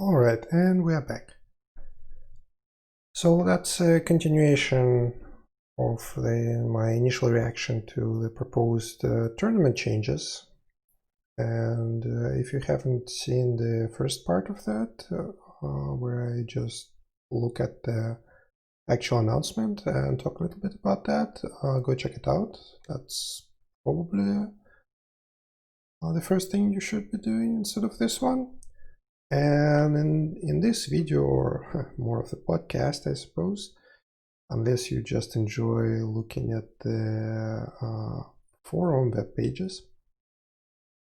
All right, and we are back. So that's a continuation of my initial reaction to the proposed tournament changes. And if you haven't seen the first part of that, where I just look at the actual announcement and talk a little bit about that, go check it out. That's probably the first thing you should be doing instead of this one. And in this video, or more of the podcast, I suppose, unless you just enjoy looking at the forum web pages,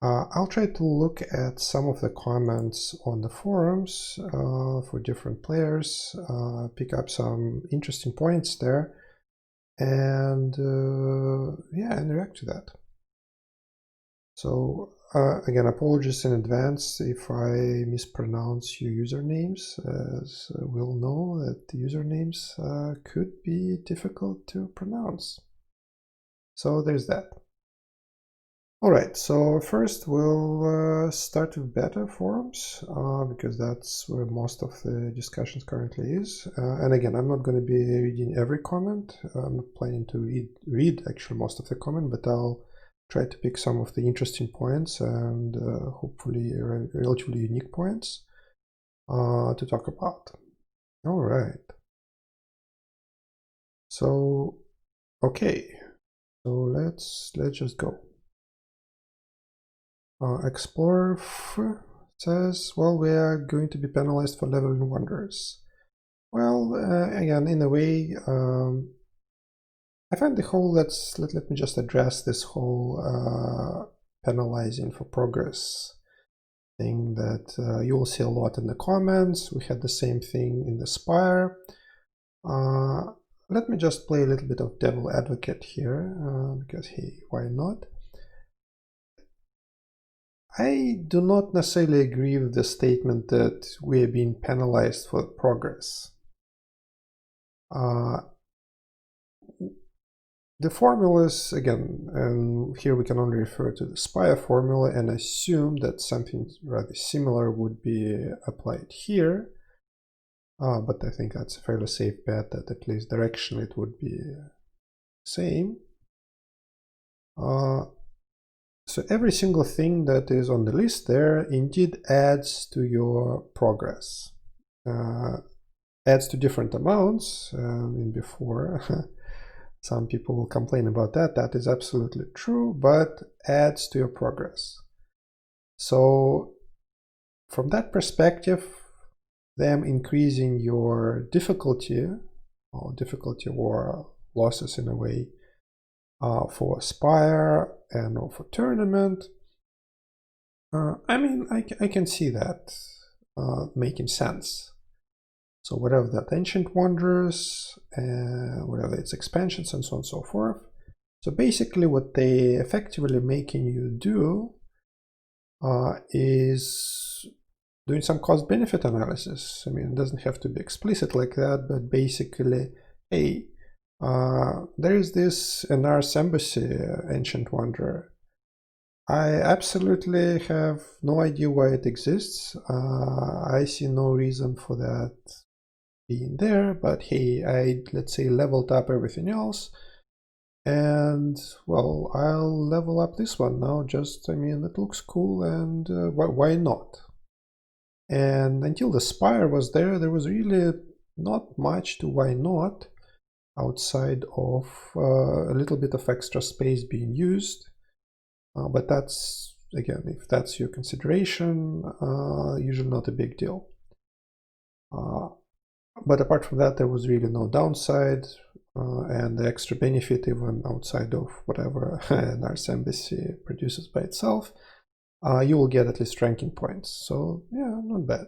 I'll try to look at some of the comments on the forums for different players, pick up some interesting points there, and and react to that. So again, apologies in advance if I mispronounce your usernames, as we'll know that the usernames could be difficult to pronounce. So there's that. All right, so first we'll start with beta forums, because that's where most of the discussions currently is. And again, I'm not going to be reading every comment. I'm not planning to read actually most of the comment, but I'll try to pick some of the interesting points and hopefully relatively unique points to talk about. All right. So, okay. So let's just go. Explorer says, well, we are going to be penalized for leveling wonders. Well, again, in a way, I find the whole, let me just address this whole penalizing for progress thing that you will see a lot in the comments. We had the same thing in the Spire. Let me just play a little bit of devil advocate here, because hey, why not? I do not necessarily agree with the statement that we are being penalized for progress. The formulas, again, and here we can only refer to the Spire formula and assume that something rather similar would be applied here. But I think that's a fairly safe bet that at least directionally it would be the same. So every single thing that is on the list there indeed adds to your progress. Adds to different amounts. Before, some people will complain about that. That is absolutely true, but adds to your progress. So from that perspective, them increasing your difficulty or losses in a way for Spire and or for tournament, I mean, I can see that making sense. So whatever that Ancient Wonders, whatever its expansions and so on and so forth. So basically what they effectively making you do is doing some cost-benefit analysis. I mean, it doesn't have to be explicit like that, but basically, hey, there is this Enar's Embassy Ancient Wonder. I absolutely have no idea why it exists. I see no reason for that being there, but hey, let's say leveled up everything else, and well, I'll level up this one now. I mean, it looks cool, and why not? And until the Spire was there was really not much to why not, outside of a little bit of extra space being used. But that's, again, if that's your consideration, usually not a big deal. But apart from that, there was really no downside, and the extra benefit, even outside of whatever Enar's Embassy produces by itself, you will get at least ranking points. So yeah, not bad.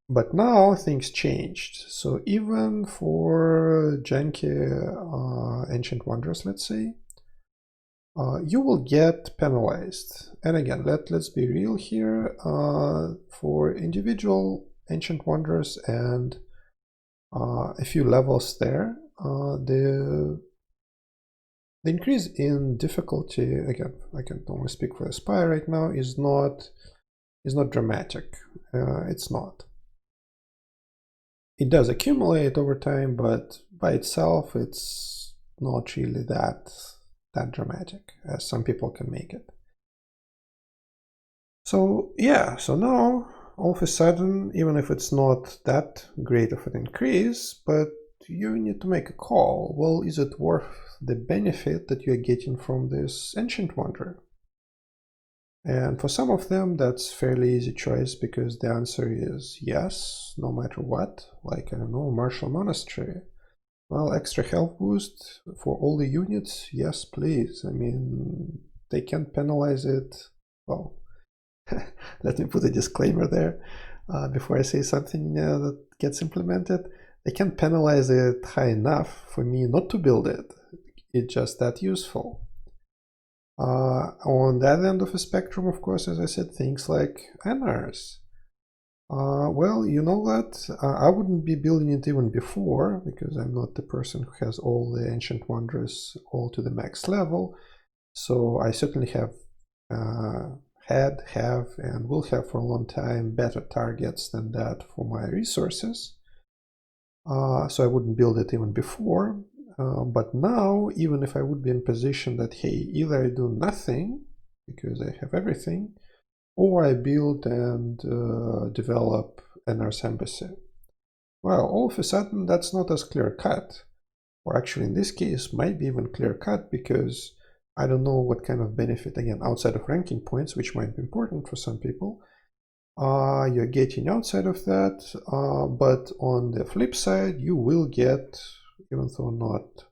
But now things changed. So even for janky Ancient Wonders, let's say, you will get penalized. And again, let's be real here. For individual Ancient Wonders and a few levels there, the increase in difficulty, again, I can only speak for Aspire right now, is not is not dramatic. It's not. It does accumulate over time, but by itself, it's not really that dramatic as some people can make it. So yeah, so now all of a sudden, even if it's not that great of an increase, but you need to make a call. Well, is it worth the benefit that you're getting from this ancient wonder? And for some of them, that's fairly easy choice because the answer is yes, no matter what. Like, I don't know, Martial Monastery. Well, extra health boost for all the units, yes, please. I mean, they can't penalize it. Well, let me put a disclaimer there before I say something that gets implemented. They can't penalize it high enough for me not to build it. It's just that useful. On that end of the spectrum, of course, as I said, things like NRs. Well, you know that I wouldn't be building it even before because I'm not the person who has all the ancient wonders all to the max level. So I certainly have and will have for a long time better targets than that for my resources. So I wouldn't build it even before. But now, even if I would be in position that, hey, either I do nothing because I have everything, or I build and develop an Earth embassy. Well, all of a sudden, that's not as clear-cut. Or actually, in this case, might be even clear-cut because I don't know what kind of benefit, again, outside of ranking points, which might be important for some people, you're getting outside of that. But on the flip side, you will get, even though not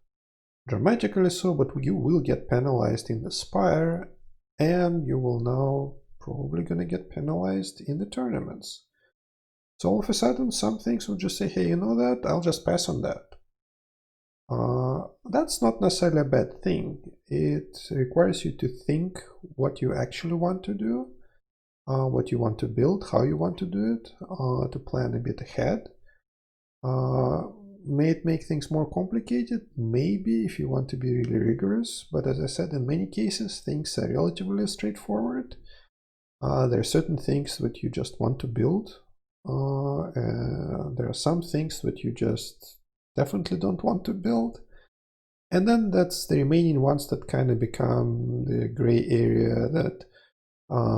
dramatically so, but you will get penalized in the Spire, and you will now probably going to get penalized in the tournaments. So all of a sudden, some things will just say, hey, you know that? I'll just pass on that. That's not necessarily a bad thing. It requires you to think what you actually want to do, what you want to build, how you want to do it, to plan a bit ahead. May it make things more complicated? Maybe, if you want to be really rigorous. But as I said, in many cases, things are relatively straightforward. There are certain things that you just want to build. There are some things that you just definitely don't want to build. And then that's the remaining ones that kind of become the gray area that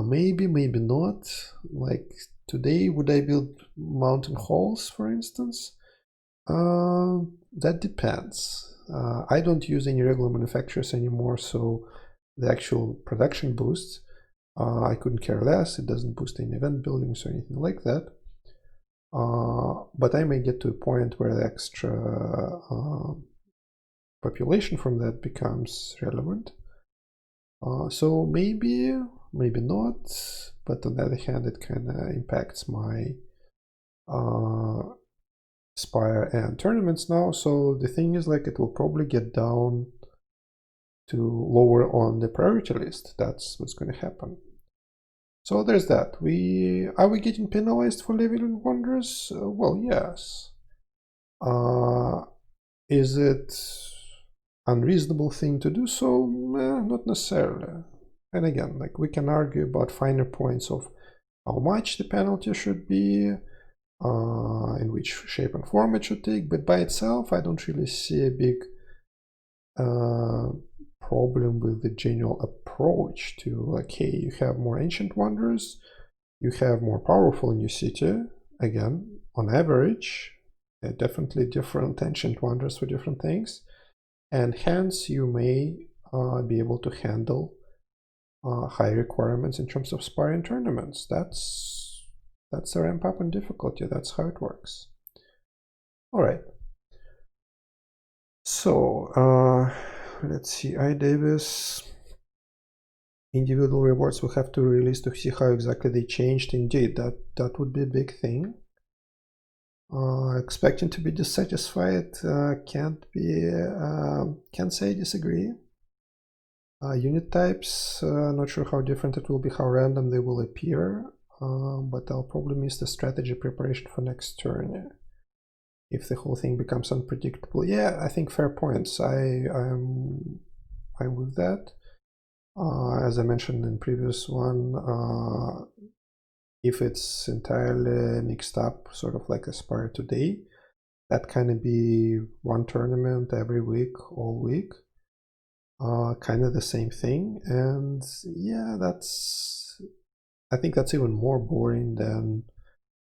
maybe, maybe not. Like today, would I build mountain halls, for instance? That depends. I don't use any regular manufacturers anymore, so the actual production boosts, I couldn't care less. It doesn't boost any event buildings or anything like that. But I may get to a point where the extra population from that becomes relevant. So maybe, maybe not, but on the other hand, it kind of impacts my Spire and tournaments now. So the thing is, like, it will probably get down to lower on the priority list. That's what's going to happen. So there's that. Are we getting penalized for leveling wonders? Well, yes. Is it unreasonable thing to do so? Not necessarily. And again, like, we can argue about finer points of how much the penalty should be, in which shape and form it should take, but by itself, I don't really see a big problem with the general approach to, like, hey, you have more ancient wonders, you have more powerful new city. Again, on average, definitely different ancient wonders for different things, and hence you may be able to handle high requirements in terms of sparring tournaments. That's a ramp up in difficulty. That's how it works. All right. So let's see. Davis. Individual rewards will have to release to see how exactly they changed. Indeed, that would be a big thing. Expecting to be dissatisfied, can't say I disagree. Unit types, not sure how different it will be, how random they will appear, but I'll probably miss the strategy preparation for next turn if the whole thing becomes unpredictable. Yeah, I think fair points. I'm with that. As I mentioned in previous one, If it's entirely mixed up, sort of like Aspire today, that kind of be one tournament every week, all week. Kind of the same thing. And yeah, I think that's even more boring than,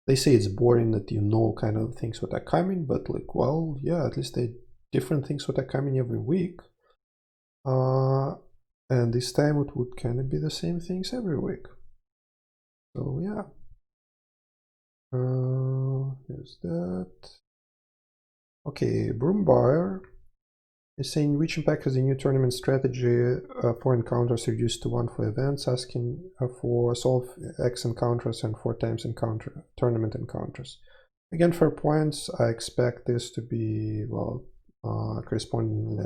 they say it's boring that you know kind of things what are coming, but like, well, yeah, at least they different things what are coming every week. And this time it would kind of be the same things every week. So yeah. Here's that. Okay, Broom Buyer is saying which impact has the new tournament strategy for encounters reduced to 1 for events, asking for solve X encounters and 4 times tournament encounters. Again, for points, I expect this to be, well, correspondingly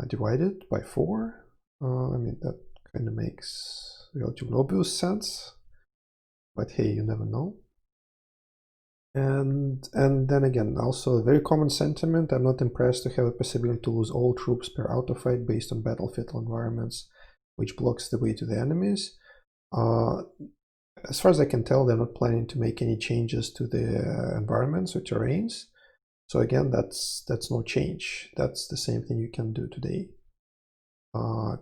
divided by 4. I mean, that kind of makes relatively obvious sense, but hey, you never know. And then again, also a very common sentiment, I'm not impressed to have a possibility to lose all troops per auto fight based on battlefield environments, which blocks the way to the enemies. As far as I can tell, they're not planning to make any changes to the environments or terrains. So again, that's no change. That's the same thing you can do today.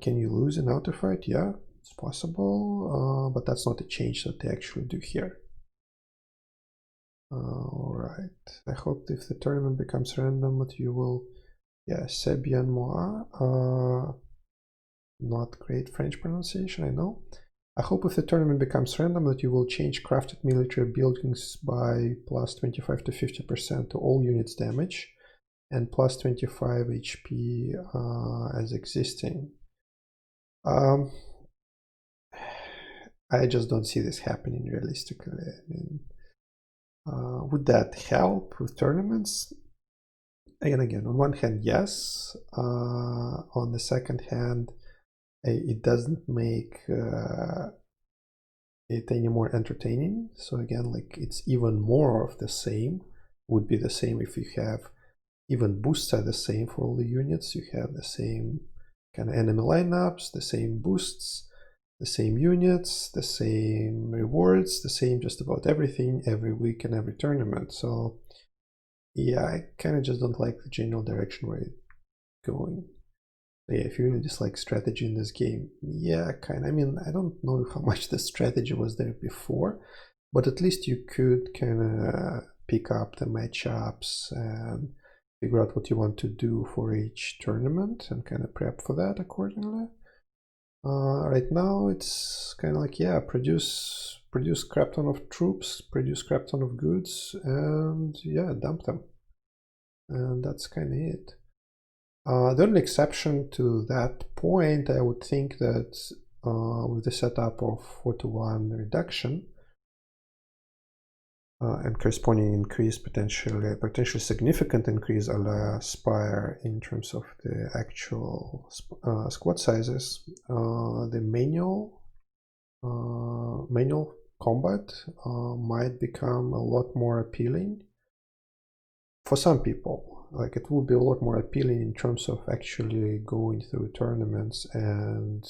Can you lose an auto fight? Yeah, it's possible, but that's not a change that they actually do here. Alright, I hope if the tournament becomes random that you will, yeah, Sebian Moa, not great French pronunciation, I know. I hope if the tournament becomes random that you will change crafted military buildings by plus 25 to 50% to all units damage and plus 25 HP as existing. I just don't see this happening realistically. I mean, would that help with tournaments? Again, on one hand, yes. On the second hand, it doesn't make it any more entertaining. So again, like it's even more of the same. Would be the same if you have even boosts are the same for all the units. You have the same kind of enemy lineups, the same boosts, the same units, the same rewards, the same just about everything every week and every tournament. So yeah, I kind of just don't like the general direction where it's going. Yeah, if you really dislike strategy in this game, yeah, kind of. I mean, I don't know how much the strategy was there before, but at least you could kind of pick up the matchups and figure out what you want to do for each tournament and kind of prep for that accordingly. Right now it's kind of like, yeah, produce crap ton of troops, produce crap ton of goods, and yeah, dump them. And that's kind of it. The only exception to that point, I would think that with the setup of 4-to-1 reduction and corresponding increase, potentially significant increase a la Spire in terms of the actual squad sizes, the manual combat might become a lot more appealing for some people. Like it will be a lot more appealing in terms of actually going through tournaments and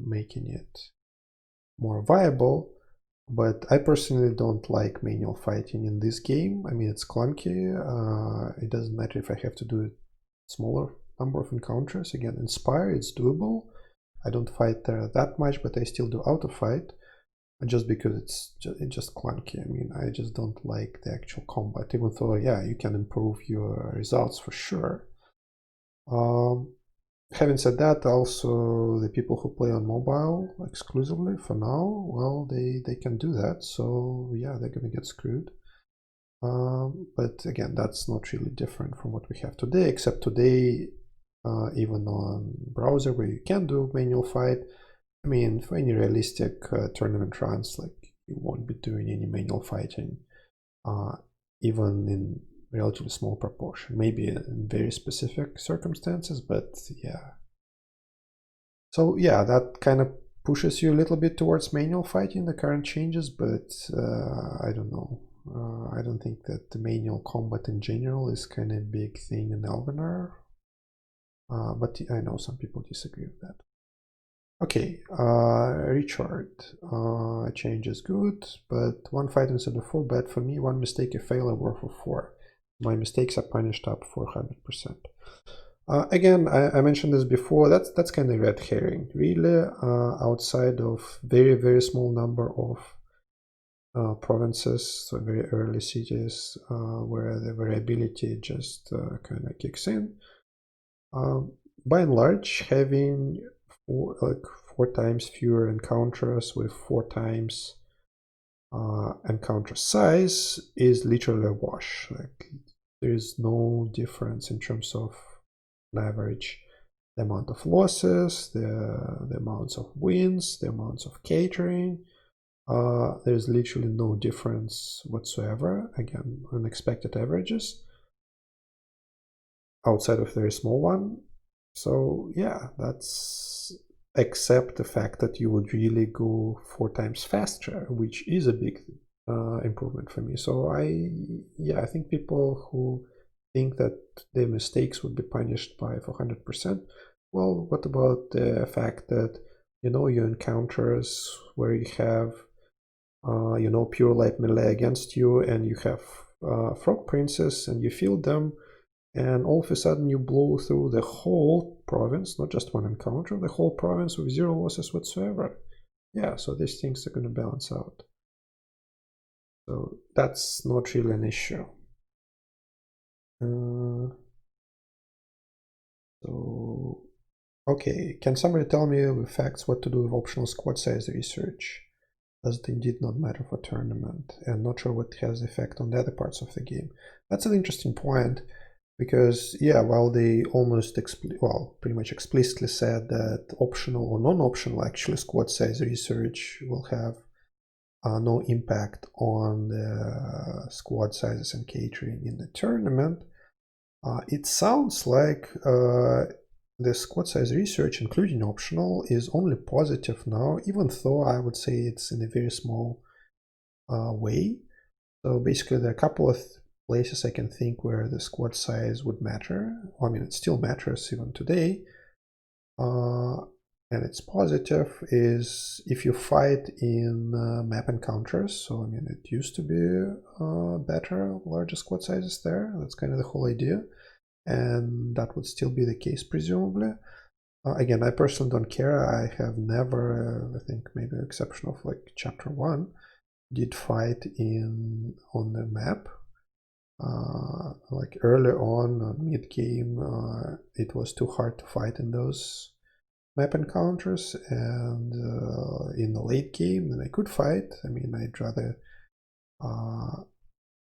making it more viable. But I personally don't like manual fighting in this game. I mean, it's clunky. It doesn't matter if I have to do a smaller number of encounters. Again, Inspire, it's doable. I don't fight there that much, but I still do auto fight. Just because it's just clunky. I mean, I just don't like the actual combat, even though, yeah, you can improve your results for sure. Having said that, also the people who play on mobile exclusively for now, well, they can do that. So yeah, they're gonna get screwed. But again, that's not really different from what we have today, except today, even on browser where you can do manual fight, I mean, for any realistic tournament runs, like you won't be doing any manual fighting, even in relatively small proportion. Maybe in very specific circumstances, but yeah. So yeah, that kind of pushes you a little bit towards manual fighting, the current changes, but I don't know. I don't think that the manual combat in general is kind of a big thing in Elvenar. But I know some people disagree with that. Okay, Richard. Change is good, but one fight instead of 4 bad for me, one mistake a failure worth of 4. My mistakes are punished up 400%. Again, I mentioned this before, that's kind of red herring. Really, outside of very small number of provinces, so very early cities, where the variability just kind of kicks in. By and large, having four times fewer encounters with 4 times encounter size is literally a wash. Like, there is no difference in terms of average the amount of losses, the amounts of wins, the amounts of catering. There's literally no difference whatsoever. Again, unexpected averages outside of very small one. So yeah, that's except the fact that you would really go 4 times faster, which is a big improvement for me. So I think people who think that their mistakes would be punished by 400%, well, what about the fact that your encounters where you have pure light melee against you and you have frog princes and you field them, and all of a sudden you blow through the whole province, not just one encounter, the whole province with 0 losses whatsoever. Yeah, so these things are going to balance out. So that's not really an issue. So, okay, can somebody tell me with facts what to do with optional squad size research? Does it indeed not matter for tournament? And not sure what has effect on the other parts of the game. That's an interesting point. Because, yeah, while they almost pretty much explicitly said that optional or non-optional actually squad size research will have no impact on the squad sizes and catering in the tournament, it sounds like the squad size research, including optional, is only positive now, even though I would say it's in a very small way. So basically, there are a couple of places I can think where the squad size would matter. I mean, it still matters even today. And it's positive is if you fight in map encounters. So, I mean, it used to be better, larger squad sizes there. That's kind of the whole idea. And that would still be the case, presumably. Again, I personally don't care. I have never, I think maybe an exception of like chapter 1, did fight on the map. Like early on, mid game, it was too hard to fight in those map encounters, and in the late game, then I could fight. I mean, I'd rather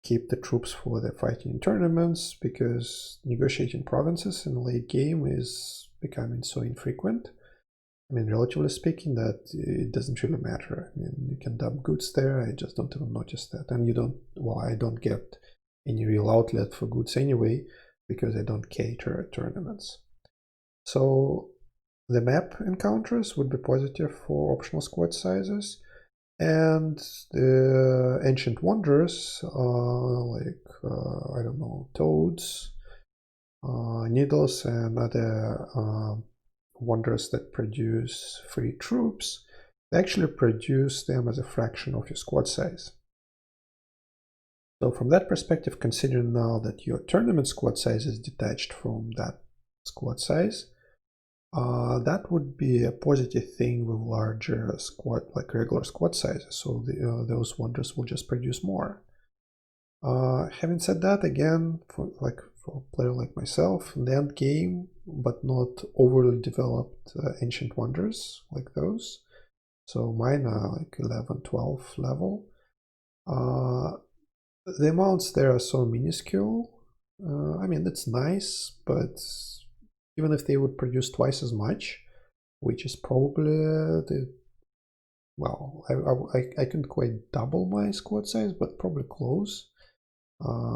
keep the troops for the fighting in tournaments because negotiating provinces in the late game is becoming so infrequent. I mean, relatively speaking, that it doesn't really matter. I mean, you can dump goods there. I just don't even notice that, and you don't. Well, I don't get any real outlet for goods anyway because I don't cater at tournaments. So the map encounters would be positive for optional squad sizes, and the ancient wonders like I don't know, toads, needles, and other wonders that produce free troops, they actually produce them as a fraction of your squad size. So from that perspective, considering now that your tournament squad size is detached from that squad size, that would be a positive thing with larger squad, like regular squad sizes. So those wonders will just produce more. Having said that, again, for a player like myself, in the end game, but not overly developed ancient wonders like those. So mine are like 11, 12 level. The amounts there are so minuscule. I mean, it's nice, but even if they would produce twice as much, which is probably I couldn't quite double my squad size, but probably close.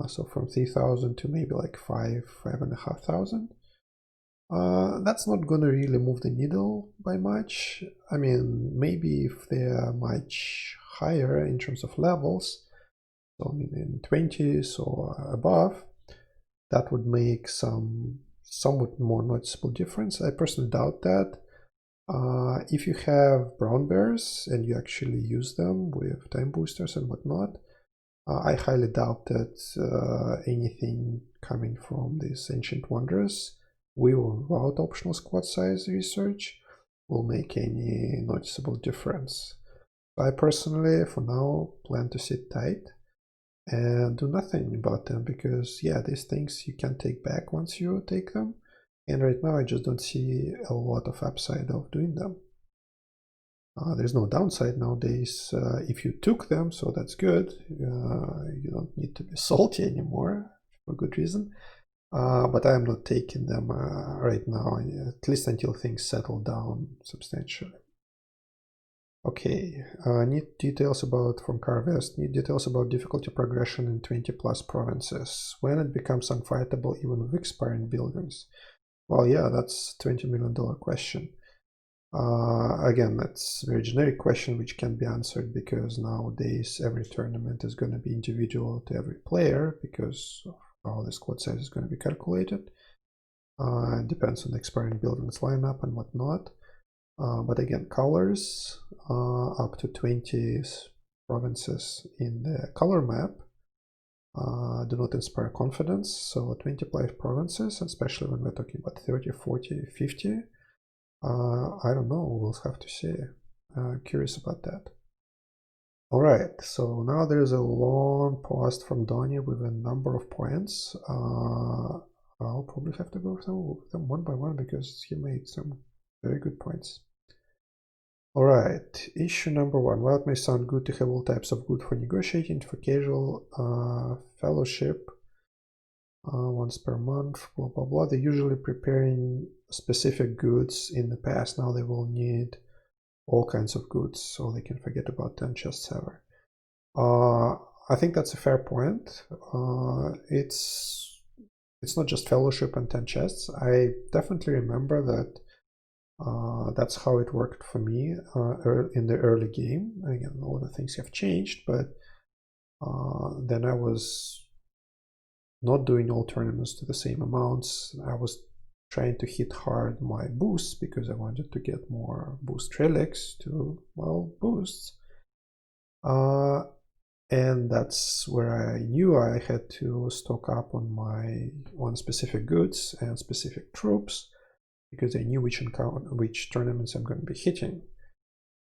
So from 3,000 to maybe like 5,500. That's not gonna really move the needle by much. I mean, maybe if they're much higher in terms of levels, so I mean in 20s or above, that would make some somewhat more noticeable difference. I personally doubt that. If you have brown bears and you actually use them with time boosters and whatnot, I highly doubt that anything coming from these ancient wonders, with or without optional squad size research, will make any noticeable difference. I personally, for now, plan to sit tight and do nothing about them because, yeah, these things you can take back once you take them. And right now, I just don't see a lot of upside of doing them. There's no downside nowadays if you took them, so that's good. You don't need to be salty anymore for good reason. But I'm not taking them right now, at least until things settle down substantially. Okay, need details about from Carvest. Need details about difficulty progression in 20+ provinces. When it becomes unfightable even with expiring buildings. Well, yeah, that's $20 million question. Again, that's a very generic question which can be answered because nowadays every tournament is going to be individual to every player because of how the squad size is going to be calculated. It depends on the expiring buildings lineup and whatnot. But again, colors up to 20 provinces in the color map do not inspire confidence. So 25 provinces, especially when we're talking about 30, 40, 50, I don't know, we'll have to see. Curious about that. All right, so now there's a long post from Donny with a number of points. I'll probably have to go through them one by one because he made some very good points. All right, issue number 1. While it may sound good to have all types of good for negotiating, for casual fellowship, once per month, blah, blah, blah. They're usually preparing specific goods in the past. Now they will need all kinds of goods, so they can forget about 10 chests ever. I think that's a fair point. It's not just fellowship and 10 chests. I definitely remember that that's how it worked for me in the early game. Again, all the things have changed, but then I was not doing all tournaments to the same amounts. I was trying to hit hard my boosts because I wanted to get more boost relics to, well, boosts. And that's where I knew I had to stock up on specific goods and specific troops because I knew which tournaments I'm going to be hitting.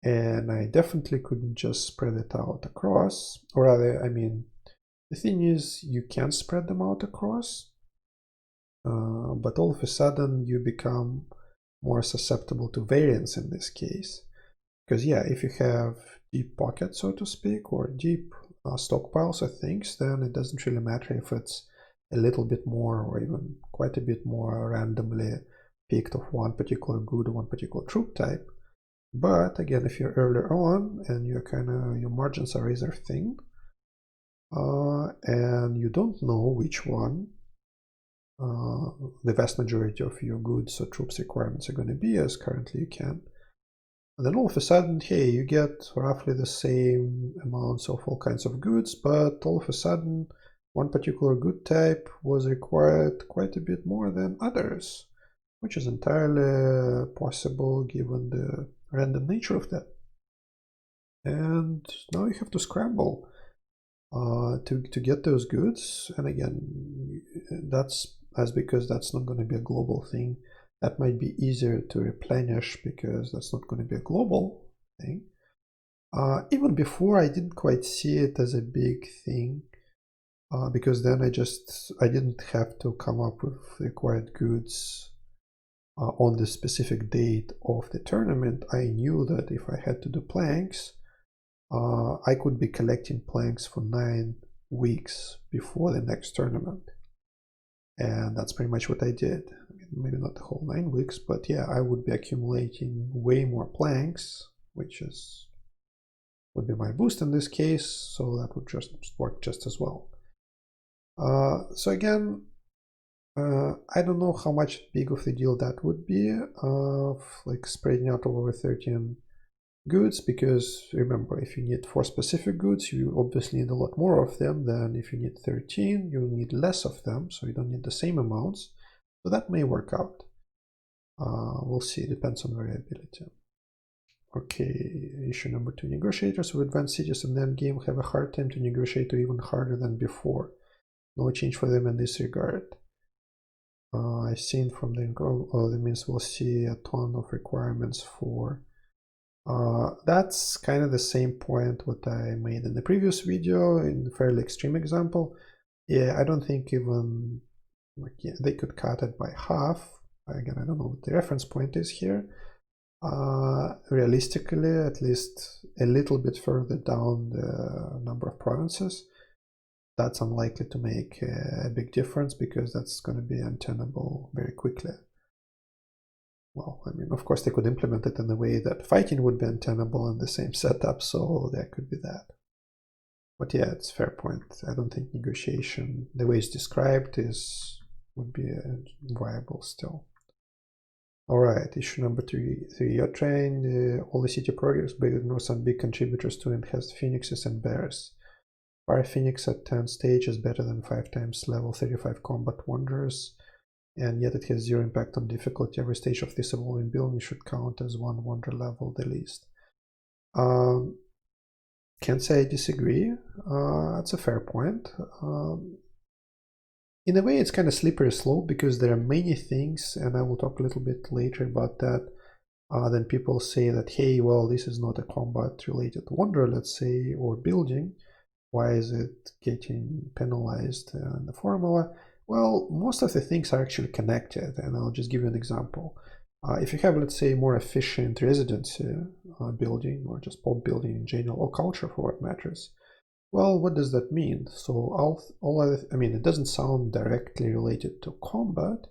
And I definitely couldn't just spread it out across, or rather, I mean, the thing is, you can spread them out across, but all of a sudden you become more susceptible to variance in this case. Because yeah, if you have deep pockets, so to speak, or deep stockpiles of things, then it doesn't really matter if it's a little bit more or even quite a bit more randomly picked of one particular good or one particular troop type. But again, if you're earlier on and your margins are razor thin, and you don't know which one the vast majority of your goods or troops requirements are going to be, as currently you can, and then all of a sudden, hey, you get roughly the same amounts of all kinds of goods, but all of a sudden one particular good type was required quite a bit more than others, which is entirely possible given the random nature of that. And now you have to scramble to get those goods. And again, that's because that's not going to be a global thing. That might be easier to replenish because that's not going to be a global thing. Even before, I didn't quite see it as a big thing because then I didn't have to come up with required goods on the specific date of the tournament. I knew that if I had to do planks, I could be collecting planks for 9 weeks before the next tournament. And that's pretty much what I did. I mean, maybe not the whole 9 weeks, but yeah, I would be accumulating way more planks, which would be my boost in this case, so that would just work just as well. So again, I don't know how much big of a deal that would be, like spreading out over 13 goods, because remember, if you need 4 specific goods, you obviously need a lot more of them than if you need 13, you need less of them, so you don't need the same amounts. So that may work out. We'll see, depends on variability. Okay, issue number 2. Negotiators with advanced cities in the endgame have a hard time to negotiate or even harder than before. No change for them in this regard. I've seen from the that means we'll see a ton of requirements for that's kind of the same point what I made in the previous video in a fairly extreme example. Yeah, I don't think even like they could cut it by half. Again, I don't know what the reference point is here. Realistically, at least a little bit further down the number of provinces, that's unlikely to make a big difference because that's going to be untenable very quickly. Well, I mean, of course, they could implement it in a way that fighting would be untenable in the same setup, so there could be that. But yeah, it's a fair point. I don't think negotiation, the way it's described, would be viable still. All right, issue number 3. You're trained all the city progress, but ignore some big contributors to enhanced phoenixes and bears. Fire Phoenix at 10 stage is better than 5 times level 35 combat wanderers, and yet it has 0 impact on difficulty. Every stage of this evolving building should count as 1 wander level the least. Can't say I disagree. That's a fair point. In a way, it's kind of slippery slope because there are many things, and I will talk a little bit later about that. Then people say that, hey, well, this is not a combat-related wonder, let's say, or building. Why is it getting penalized in the formula? Well, most of the things are actually connected, and I'll just give you an example. If you have, let's say, more efficient residency building, or just pop building in general, or culture for what matters, well, what does that mean? So I mean, it doesn't sound directly related to combat.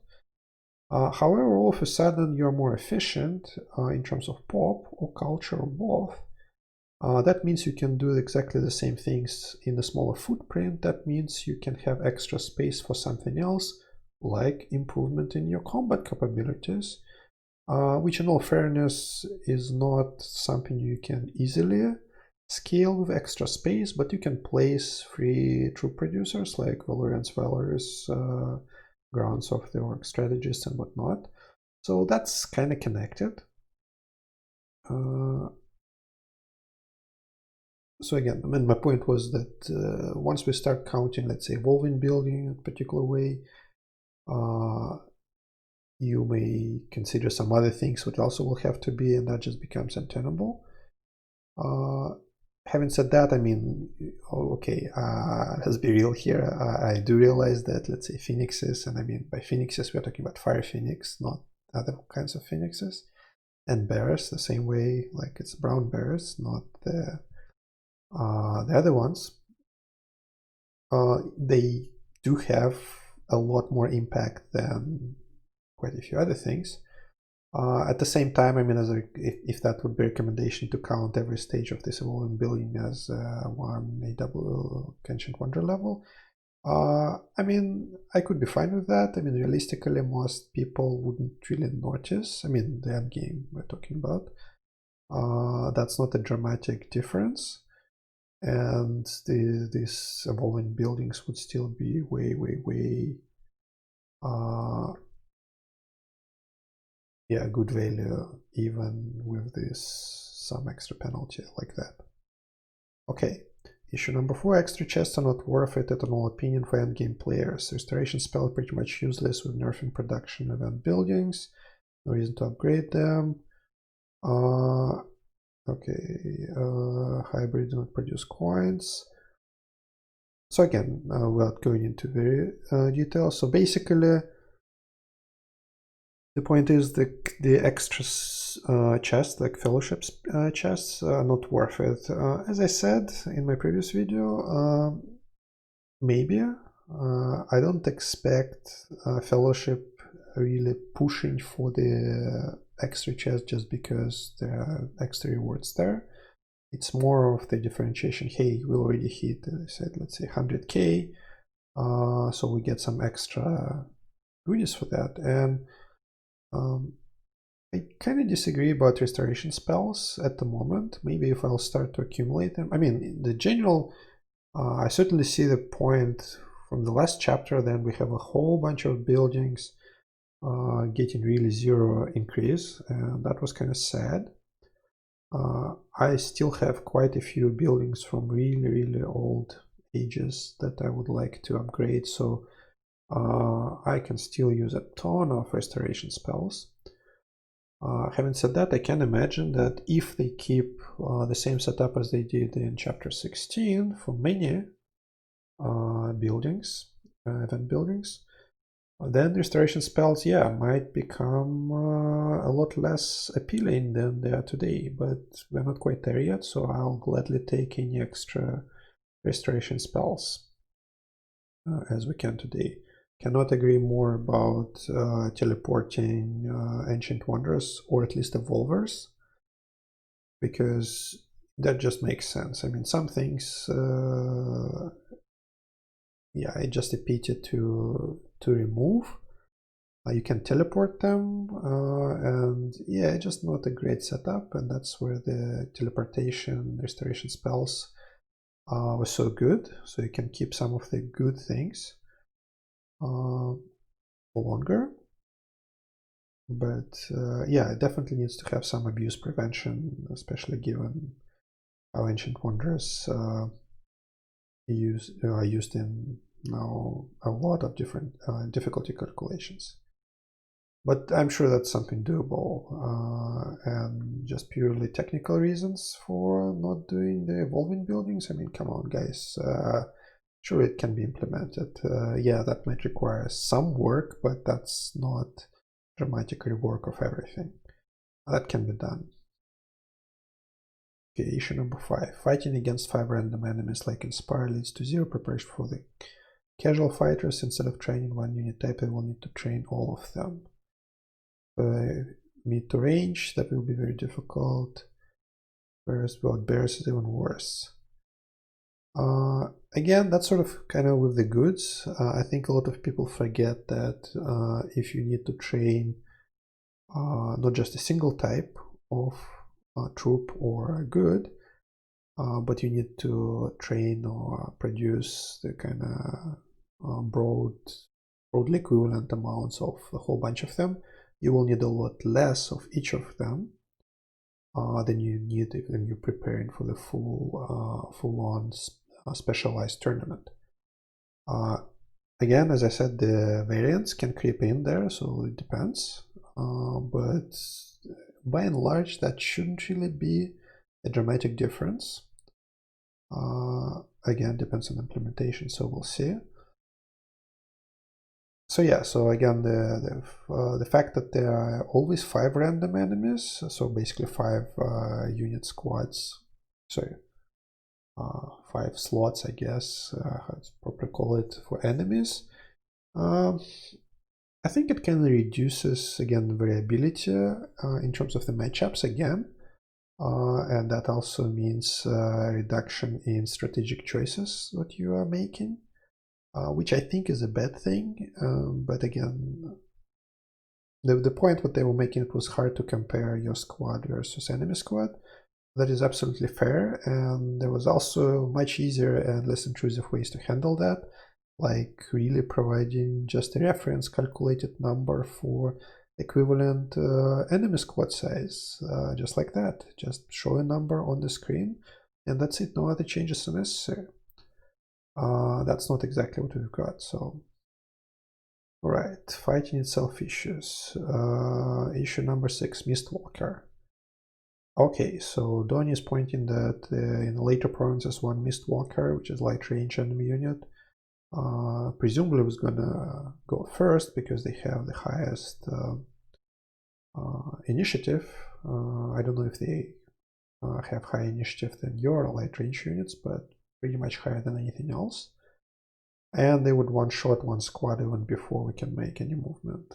However, all of a sudden you're more efficient in terms of pop or culture or both. That means you can do exactly the same things in a smaller footprint. That means you can have extra space for something else, like improvement in your combat capabilities, which in all fairness is not something you can easily scale with extra space, but you can place free troop producers like Valorians, Valors, Grounds of the Orc Strategists and whatnot. So that's kind of connected. So again, I mean, my point was that once we start counting, let's say, evolving building in a particular way, you may consider some other things which also will have to be, and that just becomes untenable. Having said that, I mean, okay, let's be real here. I do realize that, let's say, phoenixes, and I mean, by phoenixes, we're talking about fire phoenix, not other kinds of phoenixes, and bears, the same way, like it's brown bears, not the other ones. They do have a lot more impact than quite a few other things. At the same time, I mean, if that would be a recommendation to count every stage of this evolving building as one AW Ancient Wonder level, I mean, I could be fine with that. I mean, realistically, most people wouldn't really notice. I mean, the end game we're talking about. That's not a dramatic difference. And these evolving buildings would still be way, yeah, good value even with this some extra penalty like that. Okay, issue number 4. Extra chests are not worth it, in all opinion, for endgame players. Restoration spell pretty much useless with nerfing production event buildings. No reason to upgrade them. Okay, hybrid do not produce coins. So again, without going into very details, so basically the point is the extra chests, like fellowships chests, are not worth it. As I said in my previous video, maybe. I don't expect fellowship really pushing for the extra chest just because there are extra rewards there. It's more of the differentiation. Hey, we already hit, as I said, let's say 100k, so we get some extra goodies for that. And I kind of disagree about restoration spells at the moment. Maybe if I'll start to accumulate them. I mean, the general, I certainly see the point from the last chapter. Then we have a whole bunch of buildings getting really zero increase, and that was kind of sad. I still have quite a few buildings from really old ages that I would like to upgrade, so I can still use a ton of restoration spells. Having said that, I can imagine that if they keep the same setup as they did in chapter 16 for many buildings, event buildings, then restoration spells, yeah, might become a lot less appealing than they are today, but we're not quite there yet, so I'll gladly take any extra restoration spells as we can today. Cannot agree more about teleporting Ancient Wonders, or at least Evolvers, because that just makes sense. I mean, some things, yeah, it just a pity to remove. You can teleport them, and yeah, just not a great setup, and that's where the teleportation restoration spells were so good, so you can keep some of the good things for longer. But yeah, it definitely needs to have some abuse prevention, especially given how Ancient Wonders are used in now a lot of different difficulty calculations. But I'm sure that's something doable, and just purely technical reasons for not doing the evolving buildings. I mean, come on, guys. Sure, it can be implemented. Yeah, that might require some work, but that's not dramatic rework of everything. That can be done. Okay, issue number 5. Fighting against 5 random enemies like Inspire leads to 0 preparation for the casual fighters. Instead of training one unit type, they will need to train all of them. Mid to range, that will be very difficult. Whereas about bears is even worse. Again, that's sort of kind of with the goods. I think a lot of people forget that if you need to train not just a single type of troop or good, but you need to train or produce the kind of broadly equivalent amounts of a whole bunch of them. You will need a lot less of each of them than you need when you're preparing for the full-on specialized tournament. Again, as I said, the variants can creep in there, so it depends. But by and large, that shouldn't really be a dramatic difference. Again, depends on implementation, so we'll see. So yeah, so again, the fact that there are always 5 random enemies, so basically 5 unit squads, sorry, 5 slots, I guess, how to properly call it, for enemies. I think it kind of reduces, again, variability in terms of the matchups again, and that also means reduction in strategic choices that you are making. Which I think is a bad thing, but again, the point what they were making, it was hard to compare your squad versus enemy squad. That is absolutely fair, and there was also much easier and less intrusive ways to handle that, like really providing just a reference calculated number for equivalent enemy squad size, just like that. Just show a number on the screen, and that's it, no other changes are necessary. That's not exactly what we've got, so. Alright, fighting itself issues. Issue number 6, Mistwalker. Okay, so Donnie is pointing that in the later provinces, one Mistwalker, which is light range enemy unit, presumably was gonna go first because they have the highest initiative. I don't know if they have higher initiative than your light range units, but pretty much higher than anything else. And they would one-shot one squad even before we can make any movement.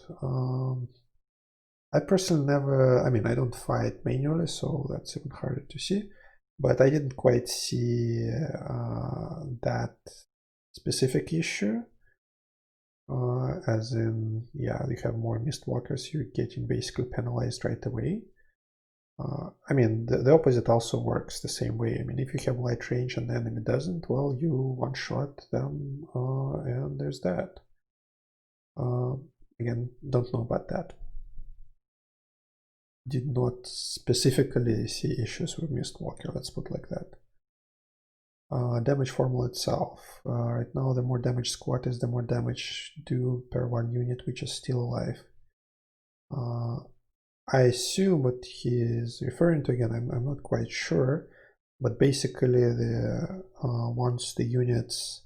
I personally never, I mean, I don't fight manually, so that's even harder to see. But I didn't quite see that specific issue. As in, yeah, you have more Mistwalkers, you're getting basically penalized right away. I mean, the opposite also works the same way. I mean, if you have light range and the enemy doesn't, well, you one-shot them, and there's that. again, don't know about that. Did not specifically see issues with Mistwalker, let's put it like that. Damage formula itself. Right now, the more damage squad is, the more damage do per one unit which is still alive. I assume what he is referring to, again, I'm not quite sure, but basically the once the units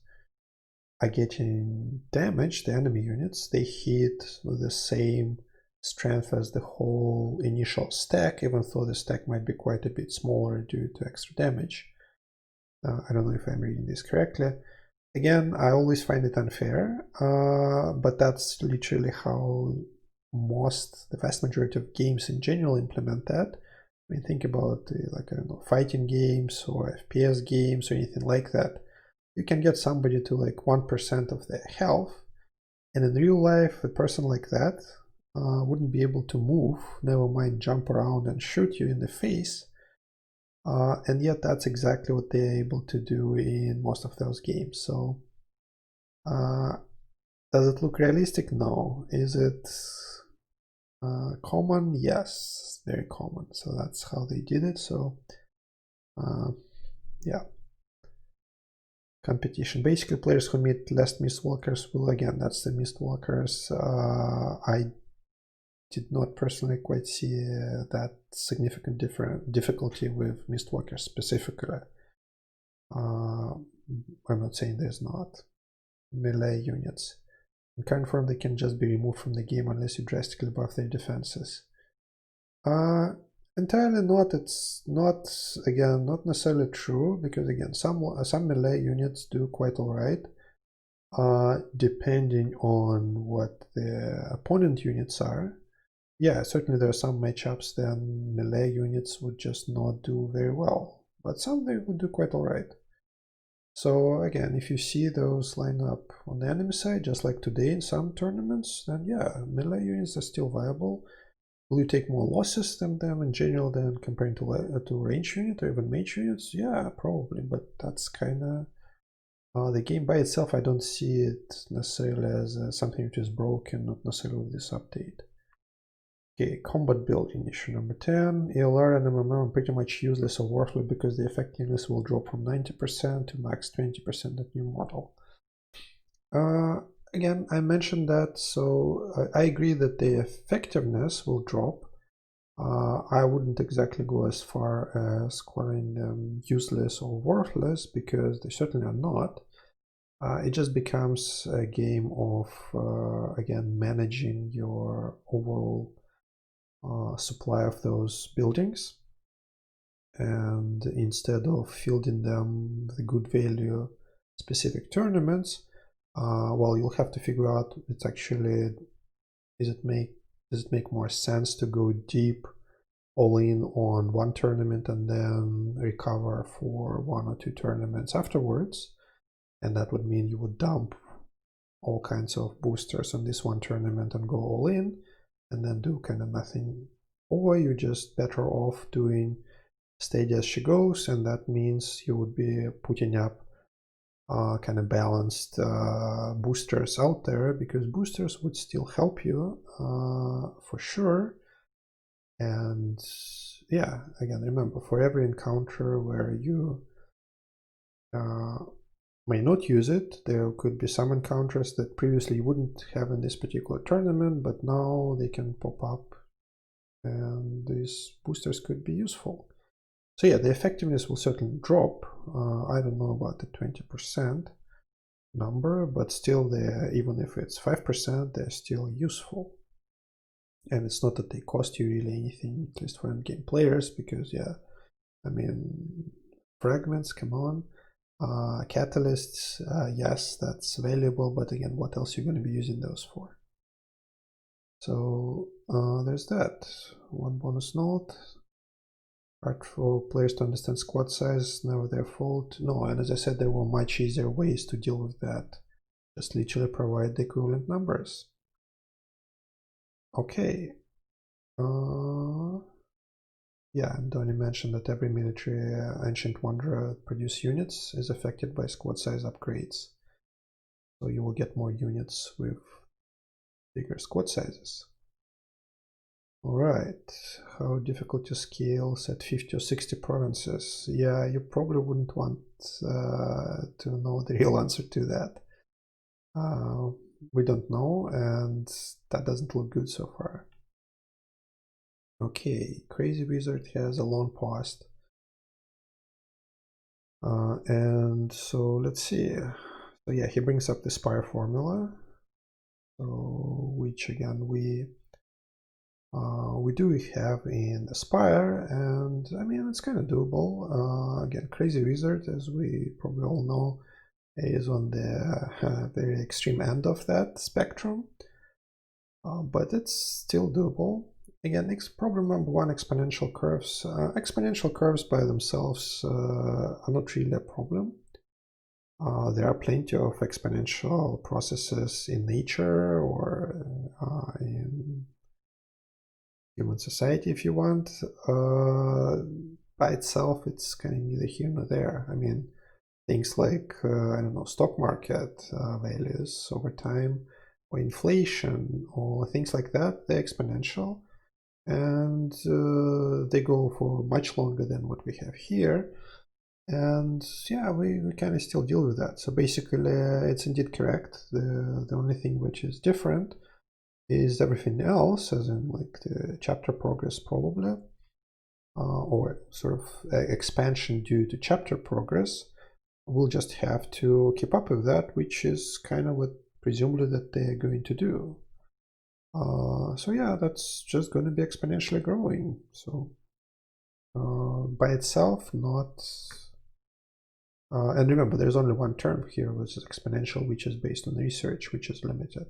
are getting damaged, the enemy units, they hit with the same strength as the whole initial stack, even though the stack might be quite a bit smaller due to extra damage. I don't know if I'm reading this correctly. Again, I always find it unfair, but that's literally how the vast majority of games in general implement that. I mean, think about like, I don't know, fighting games or FPS games or anything like that. You can get somebody to like 1% of their health, and in real life, a person like that wouldn't be able to move, never mind jump around and shoot you in the face. And yet that's exactly what they're able to do in most of those games. So does it look realistic? No. Is it common? Yes, very common. So that's how they did it. So yeah. Competition. Basically, players who meet less Mistwalkers will, again, that's the Mistwalkers. I did not personally quite see that significant difficulty with Mistwalkers specifically. I'm not saying there's not. Melee units. In current form, they can just be removed from the game unless you drastically buff their defenses. Entirely not. It's not, again, not necessarily true, because again, some melee units do quite alright, depending on what the opponent units are. Yeah, certainly there are some matchups then melee units would just not do very well, but some they would do quite alright. So again, if you see those line up on the enemy side, just like today in some tournaments, then yeah, melee units are still viable. Will you take more losses than them in general than comparing to range unit or even mage units? Yeah, probably, but that's kind of the game by itself. I don't see it necessarily as something which is broken, not necessarily with this update. Okay, combat building issue number 10. ELR and MMM are pretty much useless or worthless because the effectiveness will drop from 90% to max 20% at new model. Again, I mentioned that, so I agree that the effectiveness will drop. I wouldn't exactly go as far as calling them useless or worthless, because they certainly are not. It just becomes a game of, again, managing your overall supply of those buildings. And instead of fielding them with good value specific tournaments, well, you'll have to figure out it's actually, does it make more sense to go deep all in on one tournament and then recover for one or two tournaments afterwards? And that would mean you would dump all kinds of boosters on this one tournament and go all in and then do kind of nothing. Or you're just better off doing steady as she goes, and that means you would be putting up kind of balanced boosters out there, because boosters would still help you for sure. And yeah, again, remember, for every encounter where you may not use it, there could be some encounters that previously you wouldn't have in this particular tournament, but now they can pop up and these boosters could be useful. So yeah, the effectiveness will certainly drop. I don't know about the 20% number, but still, even if it's 5%, they're still useful. And it's not that they cost you really anything, at least for end-game players, because yeah, I mean, fragments, come on. Catalysts, yes, that's valuable, but again, what else are you going to be using those for? So there's that. One bonus note. Hard for players to understand squad size, never their fault. No, and as I said, there were much easier ways to deal with that. Just literally provide the equivalent numbers. Okay. Yeah, and Donnie mentioned that every military Ancient Wanderer produced units is affected by squad size upgrades. So you will get more units with bigger squad sizes. All right, how difficult to scale set 50 or 60 provinces? Yeah, you probably wouldn't want to know the real answer to that. We don't know, and that doesn't look good so far. Okay, Crazy Wizard has a long past. And so let's see. So yeah, he brings up the Spire formula, so which again we do have in the Spire, and I mean it's kind of doable. Again, Crazy Wizard, as we probably all know, is on the very extreme end of that spectrum, but it's still doable. Again, problem number one, exponential curves. Exponential curves by themselves are not really a problem. There are plenty of exponential processes in nature or in human society, if you want. By itself, it's kind of neither here nor there. I mean, things like, I don't know, stock market values over time, or inflation, or things like that, they're exponential. And they go for much longer than what we have here. And yeah, we kind of still deal with that. So basically, it's indeed correct. The only thing which is different is everything else, as in like the chapter progress probably, or sort of expansion due to chapter progress. We'll just have to keep up with that, which is kind of what presumably that they're going to do. So yeah, that's just going to be exponentially growing. So by itself, not... and remember, there's only one term here, which is exponential, which is based on research, which is limited.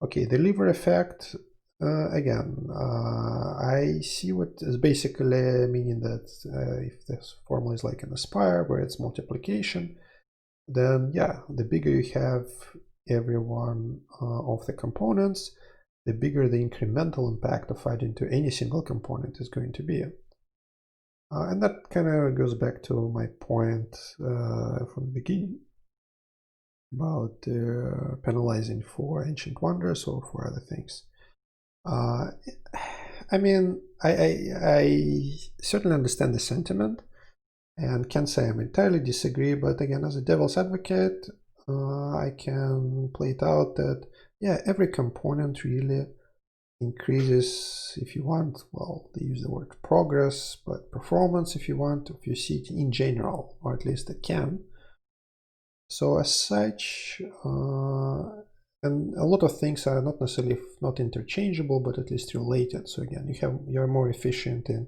Okay, the lever effect, again, I see what is basically meaning that if this formula is like an aspire, where it's multiplication, then yeah, the bigger you have every one of the components, the bigger the incremental impact of adding to any single component is going to be. And that kind of goes back to my point from the beginning about penalizing for ancient wonders or for other things. I mean, I certainly understand the sentiment and can't say I entirely disagree, but again, as a devil's advocate, I can play it out that, yeah, every component really increases, if you want, well, they use the word progress, but performance, if you want, of your city in general, or at least it can. So as such, and a lot of things are not necessarily not interchangeable, but at least related. So again, you're more efficient in,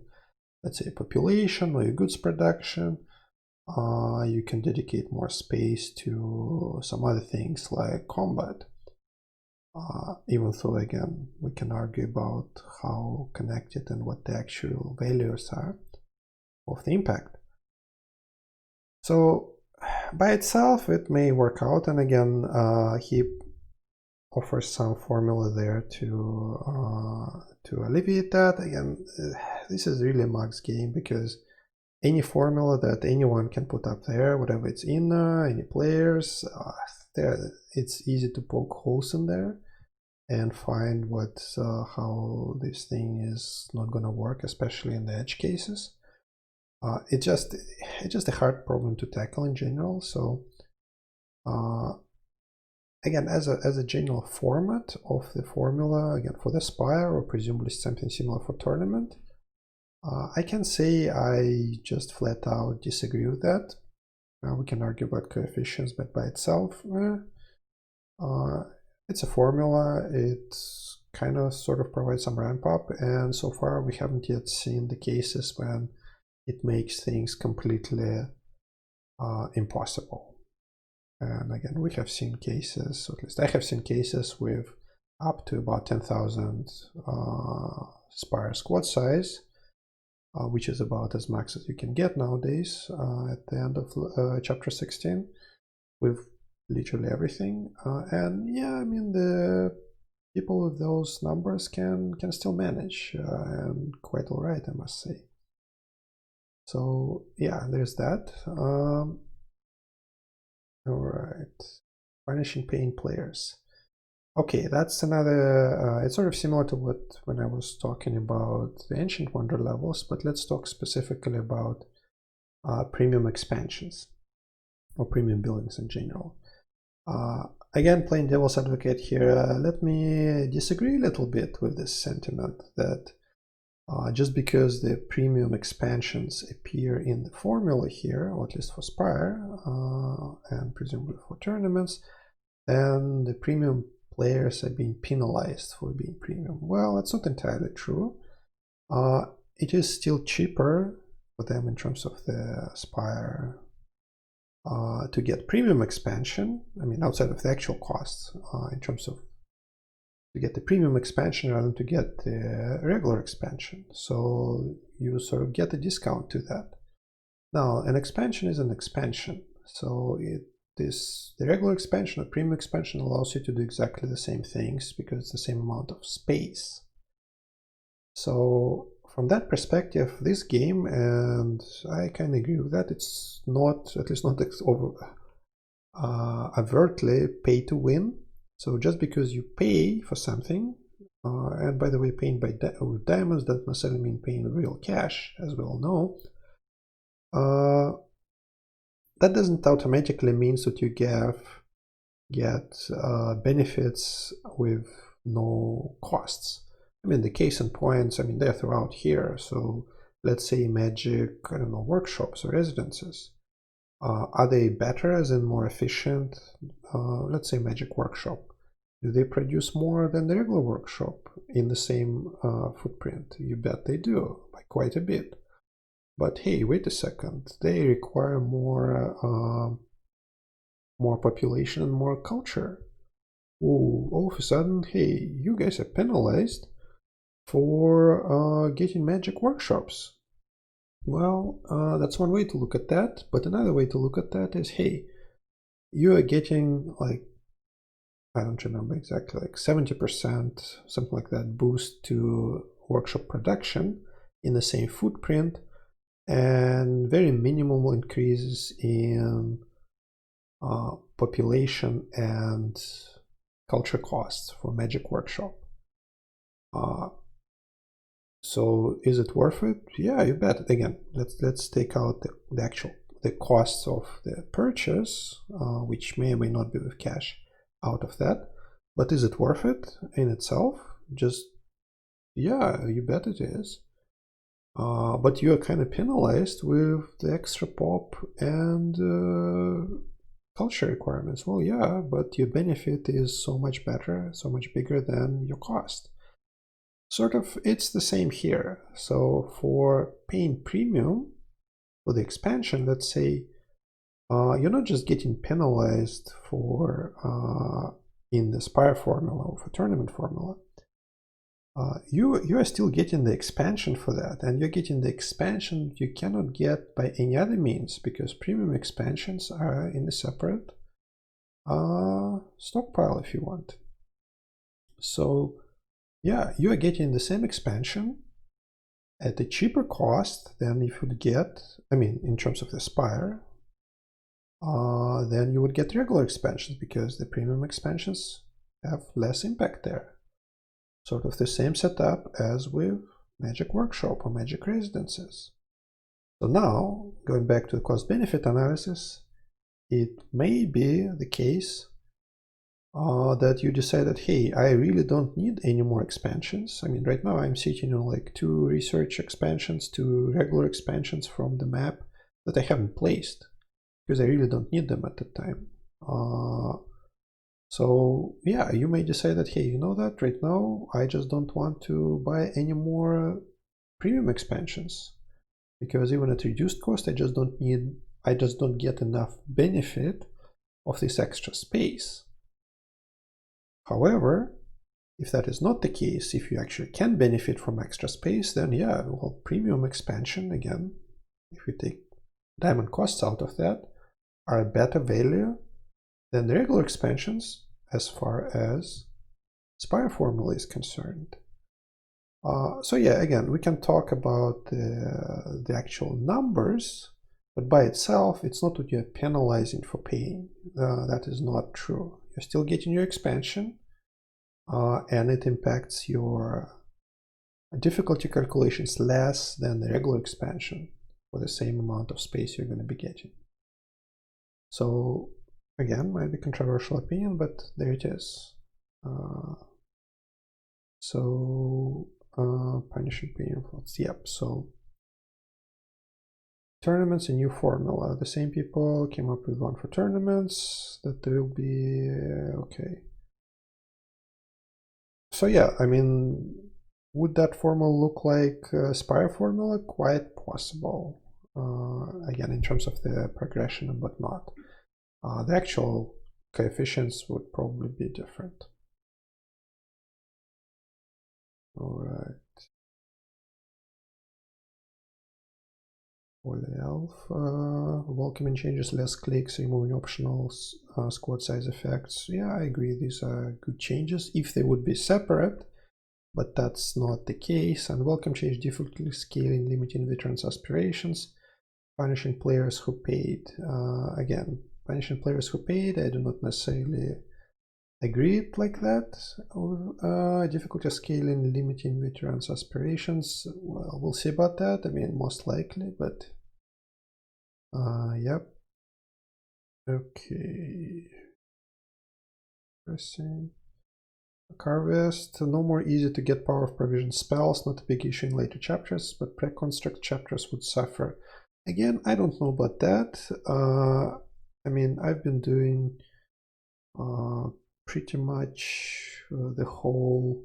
let's say, population or your goods production. You can dedicate more space to some other things like combat. Even though, again, we can argue about how connected and what the actual values are of the impact. So by itself, it may work out. And again, he offers some formula there to alleviate that. Again, this is really a max game because any formula that anyone can put up there, whatever it's in any players, it's easy to poke holes in there and find how this thing is not going to work, especially in the edge cases. It's just a hard problem to tackle in general. So again, as a general format of the formula, again for the Spire or presumably something similar for tournament, I can say I just flat out disagree with that. We can argue about coefficients, but by itself, it's a formula. It kind of sort of provides some ramp up, and so far we haven't yet seen the cases when it makes things completely impossible. And again, we have seen cases, or at least I have seen cases with up to about 10,000 Spire squad size, which is about as max as you can get nowadays at the end of chapter 16 with literally everything. And yeah, I mean, the people with those numbers can still manage, and quite all right, I must say. So yeah, there's that. All right, punishing paying players. Okay, that's another, it's sort of similar to what when I was talking about the Ancient Wonder levels, but let's talk specifically about premium expansions or premium buildings in general. Again, playing devil's advocate here, let me disagree a little bit with this sentiment that just because the premium expansions appear in the formula here, or at least for Spire, and presumably for tournaments, then the premium players are being penalized for being premium. Well, that's not entirely true. It is still cheaper for them in terms of the Spire to get premium expansion. I mean, outside of the actual costs, in terms of to get the premium expansion rather than to get the regular expansion. So you sort of get a discount to that. Now, an expansion is an expansion. So the regular expansion or premium expansion allows you to do exactly the same things because it's the same amount of space. So from that perspective, this game, and I kind of agree with that, it's not, at least not overtly pay to win. So just because you pay for something, and by the way, paying with diamonds doesn't necessarily mean paying real cash, as we all know, that doesn't automatically mean that you get benefits with no costs. I mean, the case in points, I mean, they're throughout here. So let's say magic, I don't know, workshops or residences. Are they better, as in more efficient? Let's say magic workshop. Do they produce more than the regular workshop in the same footprint? You bet they do, by quite a bit. But hey, wait a second, they require more population and more culture. Ooh, all of a sudden, hey, you guys are penalized for getting magic workshops. Well, that's one way to look at that, but another way to look at that is, hey, you are getting like, I don't remember exactly, like 70%, something like that, boost to workshop production in the same footprint, and very minimal increases in population and culture costs for magic workshop. So is it worth it? Yeah, you bet. Again, let's take out the costs of the purchase, which may or may not be with cash, out of that. But is it worth it in itself? Just, yeah, you bet it is. But you are kind of penalized with the extra pop and culture requirements. Well, yeah, but your benefit is so much better, so much bigger than your cost. Sort of, it's the same here. So for paying premium for the expansion, let's say, you're not just getting penalized for in the Spire formula or for tournament formula. You are still getting the expansion for that, and you're getting the expansion you cannot get by any other means, because premium expansions are in a separate stockpile if you want. So yeah, you are getting the same expansion at a cheaper cost than if you would get, I mean, in terms of the Spire, then you would get regular expansions, because the premium expansions have less impact there. Sort of the same setup as with Magic Workshop or Magic Residences. So now, going back to the cost-benefit analysis, it may be the case that you decided, hey, I really don't need any more expansions. I mean, right now I'm sitting on like 2 research expansions, 2 regular expansions from the map that I haven't placed, because I really don't need them at the time. So yeah, you may decide that, hey, you know that right now I just don't want to buy any more premium expansions, because even at reduced cost I just don't get enough benefit of this extra space. However, if that is not the case, if you actually can benefit from extra space, then yeah, well, premium expansion, again, if you take diamond costs out of that, are a better value than the regular expansions as far as Spire formula is concerned. So yeah, again, we can talk about the actual numbers, but by itself, it's not that you're penalizing for paying. That is not true. You're still getting your expansion. and it impacts your difficulty calculations less than the regular expansion for the same amount of space you're going to be getting. So again, might be controversial opinion, but there it is. Punishing paying floats. Yep. So tournaments, a new formula. The same people came up with one for tournaments that will be okay. So yeah, I mean, would that formula look like Spire formula? Quite possible. Again, in terms of the progression and whatnot. The actual coefficients would probably be different. All right. Welcoming changes, less clicks, removing optional squad size effects. Yeah, I agree. These are good changes if they would be separate, but that's not the case. And welcome change, difficulty scaling, limiting veterans' aspirations, punishing players who paid. Again, punishing players who paid, I do not necessarily agree like that. Difficulty scaling, limiting veterans' aspirations. Well, we'll see about that. I mean, most likely, but yep. Okay. Pressing. Carvest. No more easy to get power of provision spells. Not a big issue in later chapters, but pre-construct chapters would suffer. Again, I don't know about that. I mean, I've been doing pretty much the whole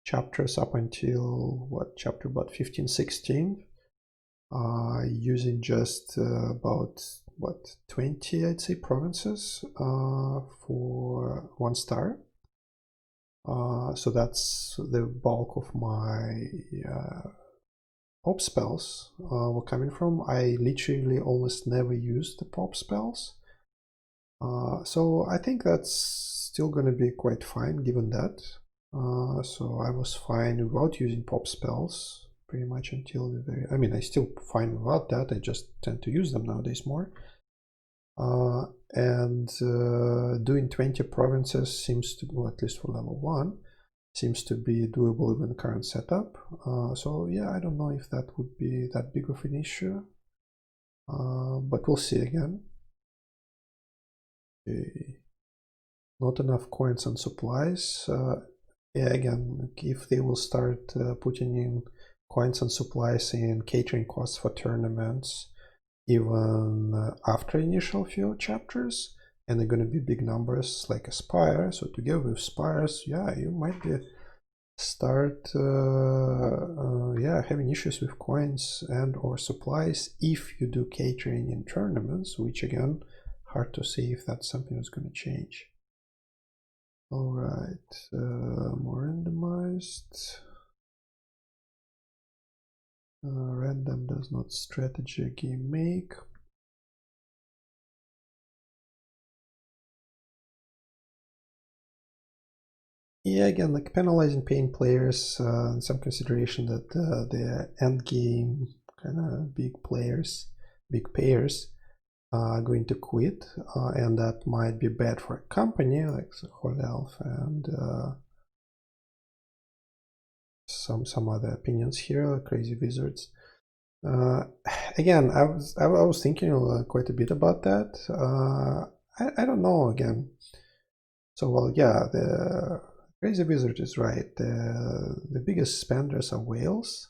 chapters up until what, chapter about 15, 16, using just about what, 20, I'd say, provinces for 1 star. So that's the bulk of my pop spells were coming from. I literally almost never used the pop spells. So I think that's still going to be quite fine given that. So I was fine without using pop spells pretty much until the very, I mean, I still fine without that. I just tend to use them nowadays more. Doing 20 provinces seems to, well, at least for level 1, seems to be doable in the current setup. So yeah, I don't know if that would be that big of an issue, but we'll see again. Okay. Not enough coins and supplies. Yeah, again, if they will start putting in coins and supplies in catering costs for tournaments, even after initial few chapters, and they're going to be big numbers like a Spire. So together with Spires, yeah, you might be start yeah, having issues with coins and or supplies if you do catering in tournaments, which again, hard to say if that's something that's going to change. All right, more randomized. Random does not strategy a game make. Yeah, again, like penalizing paying players, some consideration that the end game kind of big players, big payers are going to quit, and that might be bad for a company like the Holy Elf and some other opinions here, Crazy Wizards. Again, I was thinking quite a bit about that. I don't know again. So well, yeah, the Crazy Wizard is right. The biggest spenders are whales.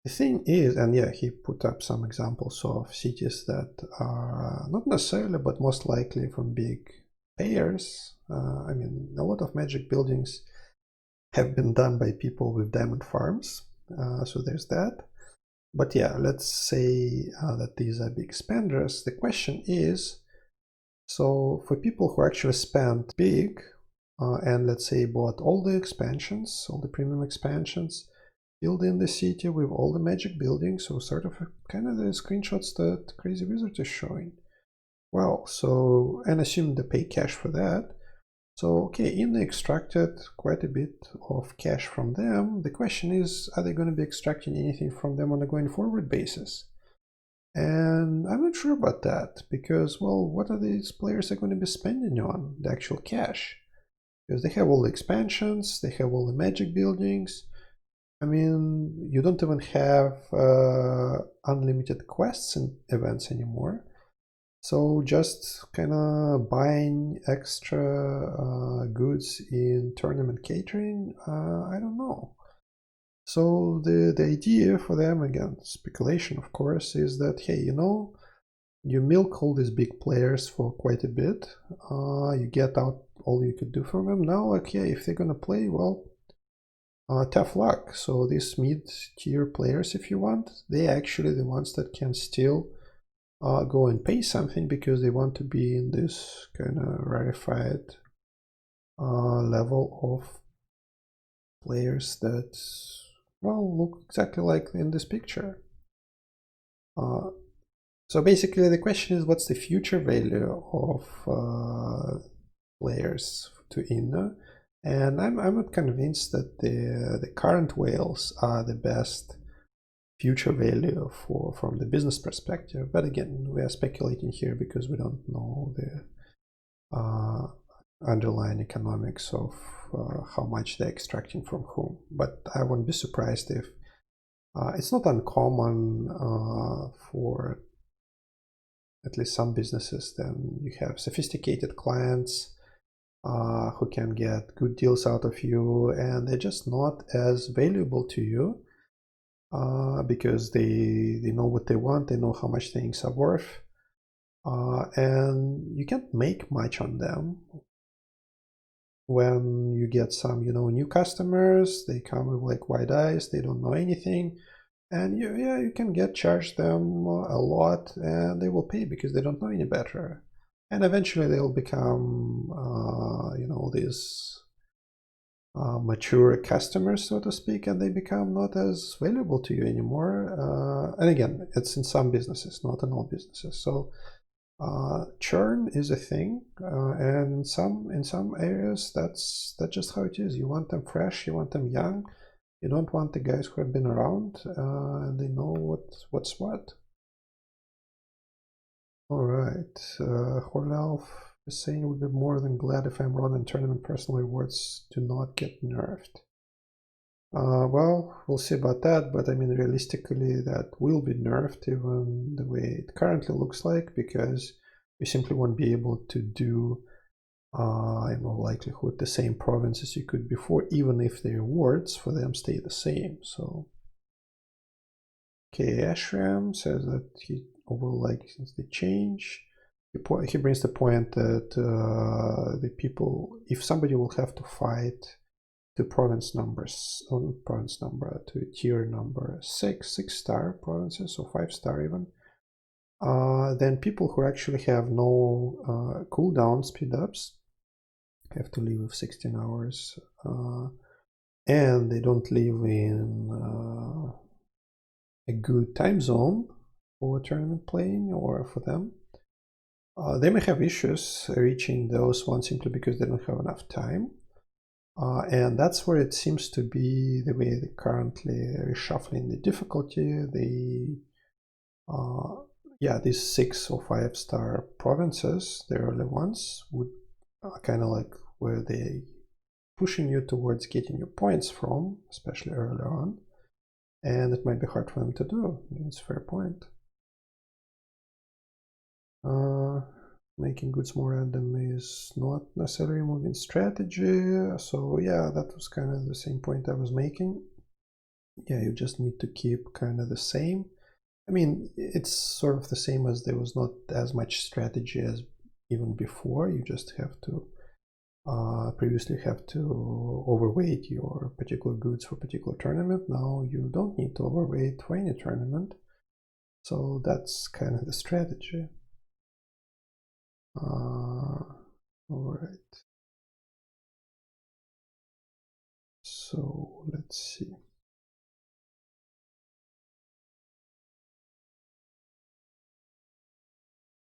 The thing is, and yeah, he put up some examples of cities that are not necessarily, but most likely from big payers. I mean, a lot of magic buildings have been done by people with diamond farms, so there's that. But yeah, let's say that these are big spenders. The question is, so for people who actually spend big, and let's say bought all the expansions, all the premium expansions, build in the city with all the magic buildings, so sort of kind of the screenshots that Crazy Wizard is showing. Well, so, and assume they pay cash for that. So, okay, they extracted quite a bit of cash from them. The question is, are they going to be extracting anything from them on a going forward basis? And I'm not sure about that, because, well, what are these players are going to be spending on, the actual cash? because they have all the expansions, they have all the magic buildings. I mean, you don't even have unlimited quests and events anymore. So just kind of buying extra goods in tournament catering, I don't know. So the idea for them, again, speculation of course, is that, hey, you milk all these big players for quite a bit, you get out all you could do from them. Now, like, yeah, if they're gonna play, well, tough luck. So these mid-tier players, if you want, they're actually the ones that can still go and pay something because they want to be in this kind of rarefied level of players that, well, look exactly like in this picture. So basically the question is, what's the future value of players to Inno? And I'm not convinced that the current whales are the best future value from the business perspective. But again, we are speculating here because we don't know the underlying economics of how much they're extracting from whom. But I wouldn't be surprised if it's not uncommon for at least some businesses. Then you have sophisticated clients who can get good deals out of you, and they're just not as valuable to you because they know what they want, they know how much things are worth, and you can't make much on them. When you get some, new customers, they come with like wide eyes, they don't know anything, and you can charge them a lot, and they will pay because they don't know any better, and eventually they'll become, these mature customers, so to speak, and they become not as valuable to you anymore. And again, it's in some businesses, not in all businesses. So churn is a thing, and in some areas that's just how it is. You want them fresh, you want them young. You don't want the guys who have been around and they know what's what. All right, Hornelf is saying would be more than glad if I'm wrong and tournament personal rewards do not get nerfed. Well, we'll see about that, but I mean, realistically, that will be nerfed even the way it currently looks like, because you simply won't be able to do, in all likelihood, the same provinces you could before, even if the rewards for them stay the same. So, okay, Ashram says that he overall likes the change. He brings the point that the people, if somebody will have to fight to province numbers, on province number to tier number 6-star provinces, or 5-star even, then people who actually have no cooldown speed ups have to live with 16 hours, and they don't live in a good time zone for tournament playing or for them. They may have issues reaching those ones simply because they don't have enough time. And that's where it seems to be the way they currently reshuffling the difficulty. These 6 or 5-star provinces, the early ones, would kind of like where they pushing you towards getting your points from, especially early on. And it might be hard for them to do. It's a fair point. Making goods more random is not necessarily moving strategy. So yeah, that was kind of the same point I was making. Yeah, you just need to keep kind of the same. I mean, it's sort of the same as there was not as much strategy as even before. You just have to previously have to overweight your particular goods for a particular tournament. Now you don't need to overweight for any tournament. So that's kind of the strategy. All right. So let's see.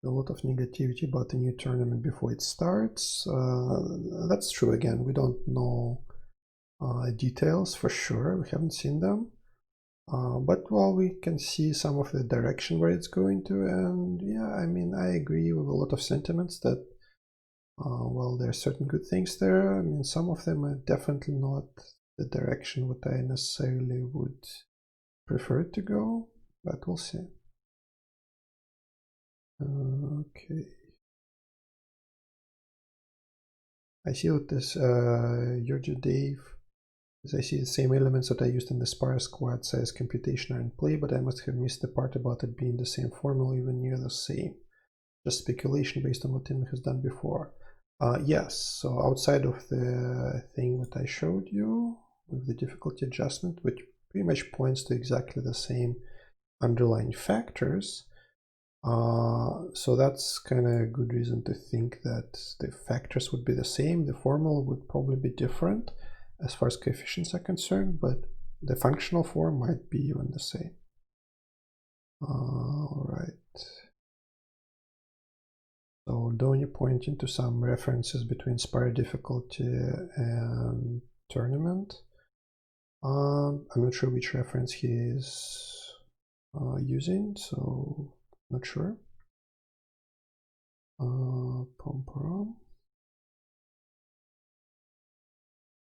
A lot of negativity about the new tournament before it starts. That's true. Again, we don't know details for sure. We haven't seen them. But well, we can see some of the direction where it's going to. And yeah, I mean, I agree with a lot of sentiments that Well, there are certain good things there. I mean, some of them are definitely not the direction what I necessarily would prefer to go, but we'll see. Okay. I see what this Georgia Dave, as I see the same elements that I used in the Spire squad size computation are in play, but I must have missed the part about it being the same formula, even near the same. Just speculation based on what Tim has done before. Yes, so outside of the thing that I showed you with the difficulty adjustment, which pretty much points to exactly the same underlying factors, so that's kind of a good reason to think that the factors would be the same. The formula would probably be different as far as coefficients are concerned, but the functional form might be even the same. All right. So Donya pointing to some references between Spire difficulty and tournament. I'm not sure which reference he is using, so not sure.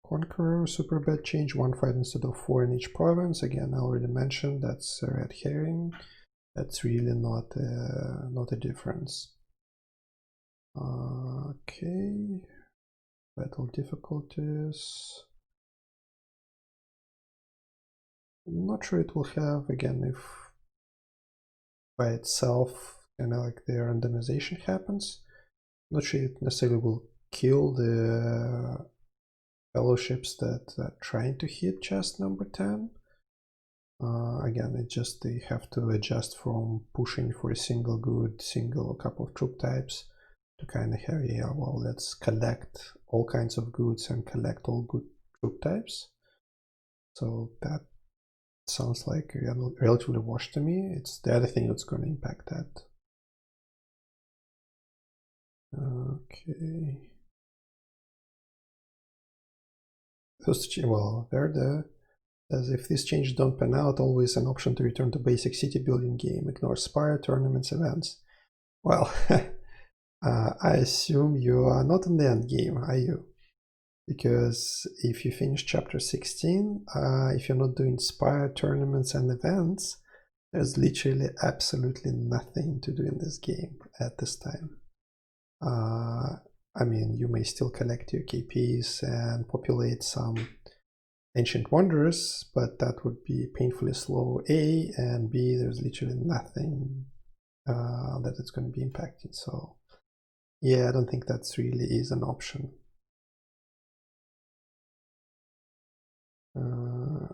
Conqueror, super bad change, 1 fight instead of 4 in each province. Again, I already mentioned that's a red herring. That's really not a difference. Okay, battle difficulties. I'm not sure it will have, again, if by itself kind of like the randomization happens. I'm not sure it necessarily will kill the fellowships that are trying to hit chest number 10. Again, it just they have to adjust from pushing for a single good, single couple of troop types to kind of have, yeah, well, let's collect all kinds of goods and collect all good troop types. So that sounds like relatively washed to me. It's the other thing that's going to impact that. Okay. Well, there the as if these changes don't pan out, always an option to return to basic city building game. Ignore Spire, tournaments, events. Well, I assume you are not in the end game, are you? Because if you finish chapter 16, if you're not doing Spire, tournaments, and events, there's literally absolutely nothing to do in this game at this time. I mean, you may still collect your KPs and populate some ancient wonders, but that would be painfully slow, A, and B, there's literally nothing that it's going to be impacting. So yeah, I don't think that's really is an option.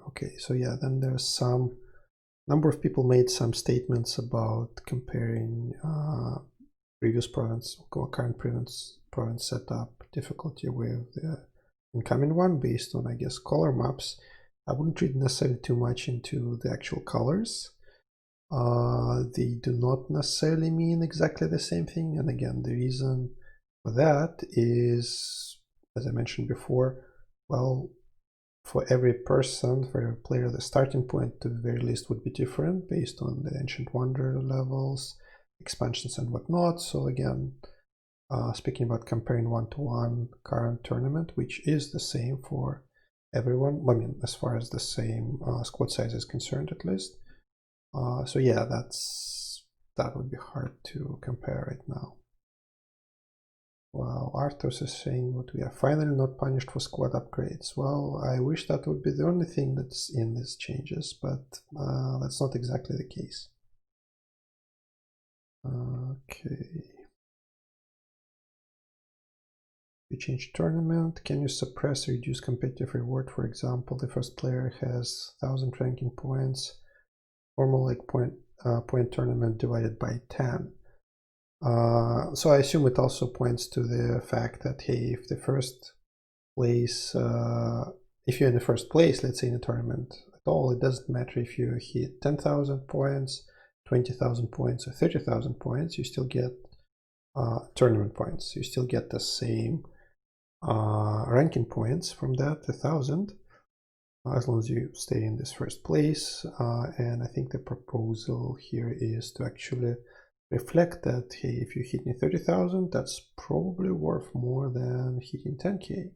Okay, so yeah, then there's some number of people made some statements about comparing previous province or current province setup difficulty with the incoming one based on, I guess, color maps. I wouldn't read necessarily too much into the actual colors. They do not necessarily mean exactly the same thing, and again, the reason for that is, as I mentioned before, well, for every person, for every player, the starting point to the very least would be different based on the Ancient Wonder levels, expansions and whatnot. So again, speaking about comparing one-to-one current tournament, which is the same for everyone, I mean, as far as the same squad size is concerned at least. So yeah, that would be hard to compare right now. Well, Arthos is saying what we are finally not punished for squad upgrades. Well, I wish that would be the only thing that's in these changes, but that's not exactly the case. Okay. We change tournament. Can you suppress or reduce competitive reward? For example, the first player has 1000 ranking points, normal like point tournament divided by 10. So I assume it also points to the fact that, hey, if the first place, if you're in the first place, let's say in a tournament at all, it doesn't matter if you hit 10,000 points, 20,000 points, or 30,000 points, you still get tournament points. You still get the same ranking points from that, 1,000, as long as you stay in this first place. And I think the proposal here is to actually reflect that, hey, if you hit me 30,000, that's probably worth more than hitting 10K.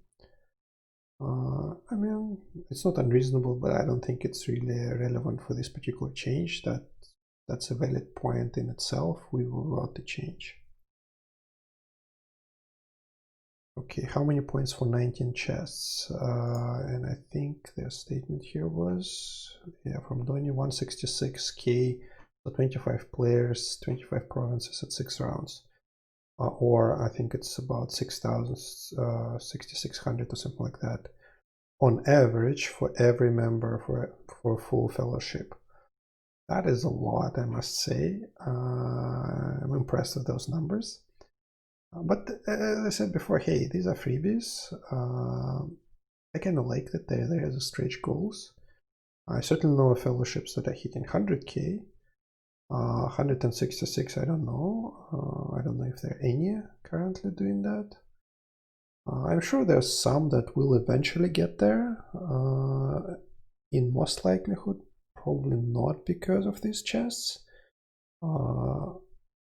I mean, it's not unreasonable, but I don't think it's really relevant for this particular change. That's a valid point in itself. We will route the change. Okay, how many points for 19 chests? And I think their statement here was, yeah, from Donny, 166K, so 25 players, 25 provinces at 6 rounds. Or I think it's about 6,000, 6,600 or something like that, on average for every member for full fellowship. That is a lot, I must say. I'm impressed with those numbers. But as I said before, hey, these are freebies. I kind of like that they're there as a stretch goals. I certainly know of fellowships that are hitting 100K. 166, I don't know. I don't know if there are any currently doing that. I'm sure there's some that will eventually get there. In most likelihood, probably not because of these chests.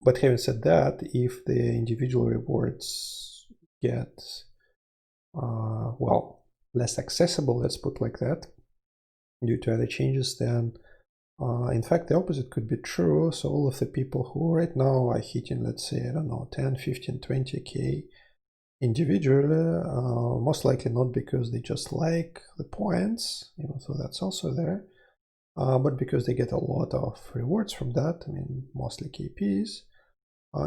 But having said that, if the individual rewards get, well, less accessible, let's put like that, due to other changes, then in fact the opposite could be true. So all of the people who right now are hitting, let's say, I don't know, 10, 15, 20K individually, most likely not because they just like the points, even though that's also there, but because they get a lot of rewards from that. I mean, mostly KPs.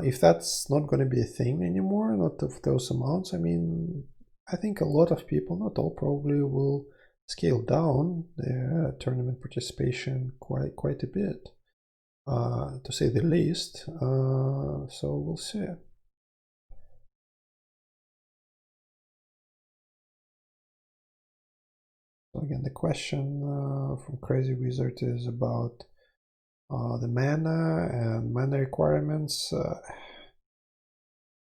If that's not going to be a thing anymore, not of those amounts, I mean, I think a lot of people, not all probably, will scale down their tournament participation quite a bit, to say the least. So we'll see. So again, the question from Crazy Wizard is about the mana and mana requirements.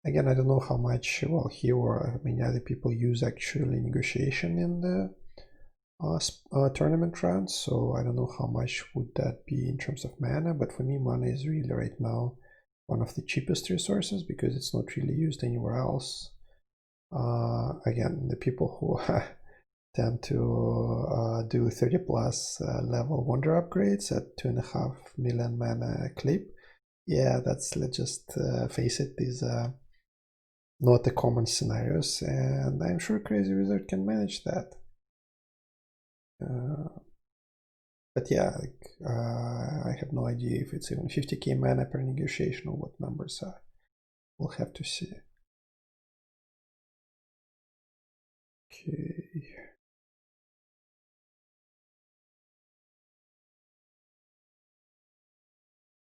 Again, I don't know how much, well, he or many other people use actually negotiation in the tournament runs, so I don't know how much would that be in terms of mana, but for me mana is really right now one of the cheapest resources because it's not really used anywhere else. Again, the people who tend to do 30 plus level wonder upgrades at 2.5 million mana clip, yeah, let's just face it, these are not the common scenarios, and I'm sure Crazy Wizard can manage that. But yeah, I have no idea if it's even 50k mana per negotiation or what numbers are. We'll have to see. Okay.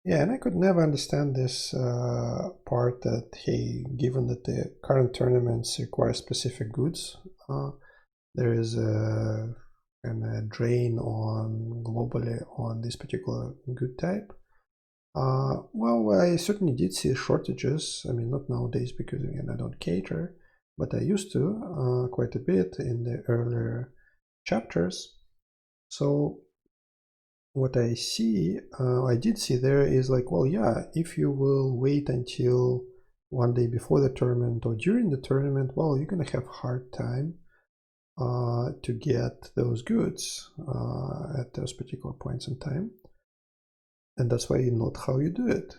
Yeah, and I could never understand this part that, hey, given that the current tournaments require specific goods, there is a drain on globally on this particular good type. Well, I certainly did see shortages. I mean, not nowadays because again I don't cater, but I used to quite a bit in the earlier chapters. So what I see, I did see there is like, well, yeah, if you will wait until one day before the tournament or during the tournament, well, you're gonna have a hard time to get those goods at those particular points in time. And that's why not how you do it.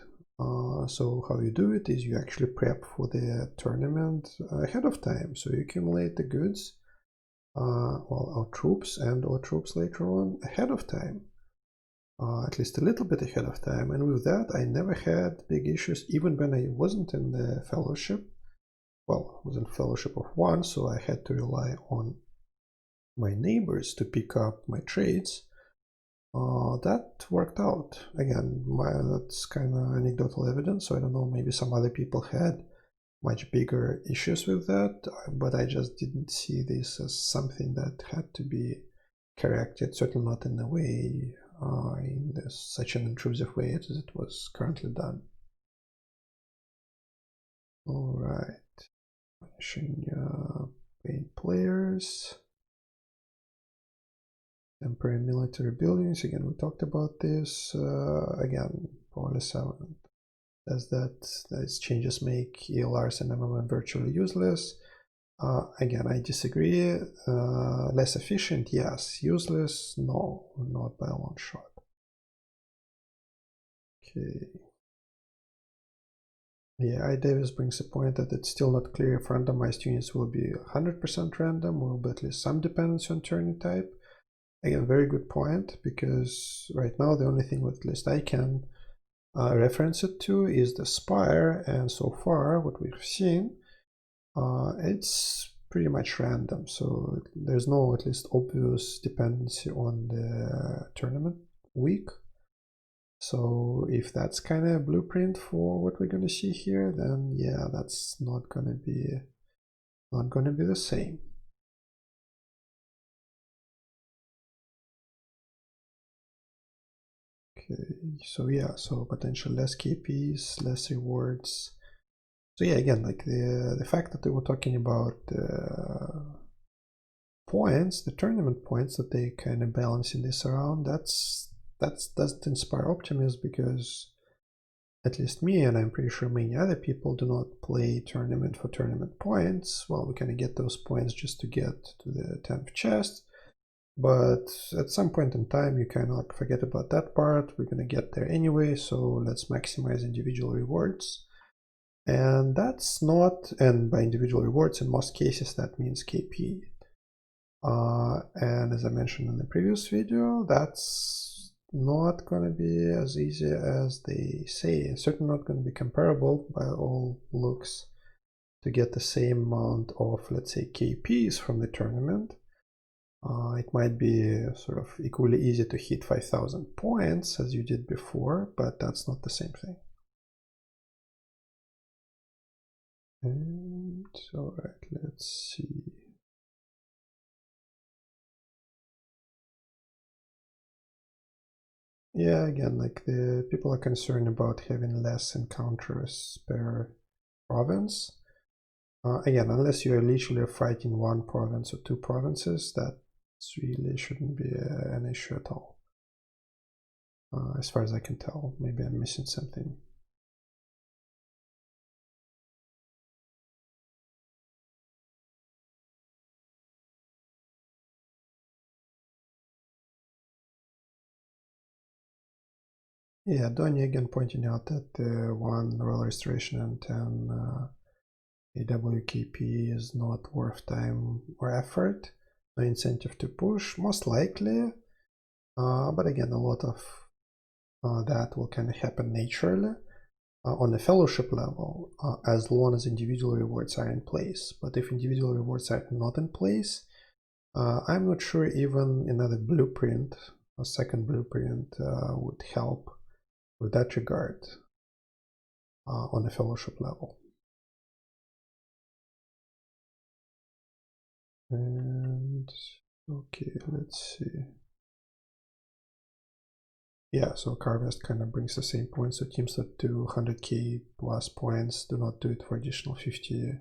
So how you do it is you actually prep for the tournament ahead of time. So you accumulate the goods, well, our troops and our troops later on ahead of time, at least a little bit ahead of time. And with that, I never had big issues, even when I wasn't in the fellowship. Well, I was in fellowship of one, so I had to rely on my neighbors to pick up my trades. That worked out. Again, that's kind of anecdotal evidence, so I don't know, maybe some other people had much bigger issues with that, but I just didn't see this as something that had to be corrected, certainly not in a way, in such an intrusive way as it was currently done. All right, finishing paid players. Temporary military buildings, again, we talked about this. Again, probably 7 says that these changes make ELRs and MMM virtually useless. Again, I disagree. Less efficient, yes. Useless, no, not by a long shot. Okay. Yeah, I Davis brings a point that it's still not clear if randomized units will be 100% random or will be at least some dependency on turning type. Again, very good point, because right now the only thing at least I can reference it to is the spire, and so far what we've seen, it's pretty much random, so there's no at least obvious dependency on the tournament week. So if that's kind of a blueprint for what we're going to see here, then yeah, that's not going to be the same. Okay, so yeah, so potential less KPs, less rewards. So yeah, again, like the fact that they were talking about points, the tournament points, that they kind of balancing this around, that doesn't inspire optimism, because at least me, and I'm pretty sure many other people, do not play tournament for tournament points. Well, we kind of get those points just to get to the 10th chest, but at some point in time you kind of like forget about that part. We're going to get there anyway, so let's maximize individual rewards. And that's not, and by individual rewards in most cases that means KP. And as I mentioned in the previous video, that's not going to be as easy as they say. It's certainly not going to be comparable by all looks to get the same amount of, let's say, KPs from the tournament. It might be sort of equally easy to hit 5,000 points as you did before, but that's not the same thing. And all right, let's see. Yeah, again, like the people are concerned about having less encounters per province. Again, unless you're literally fighting one province or two provinces, that really shouldn't be an issue at all. As far as I can tell, maybe I'm missing something. Yeah, Donny again pointing out that 1 royal restoration and 10 AWKP is not worth time or effort. No incentive to push, most likely. But again, a lot of that will kind of happen naturally on the fellowship level, as long as individual rewards are in place. But if individual rewards are not in place, I'm not sure even another blueprint, a second blueprint, would help with that regard on the fellowship level. And okay, let's see. Yeah, so Carvest kind of brings the same point. So teams that do 100k plus points do not do it for additional 50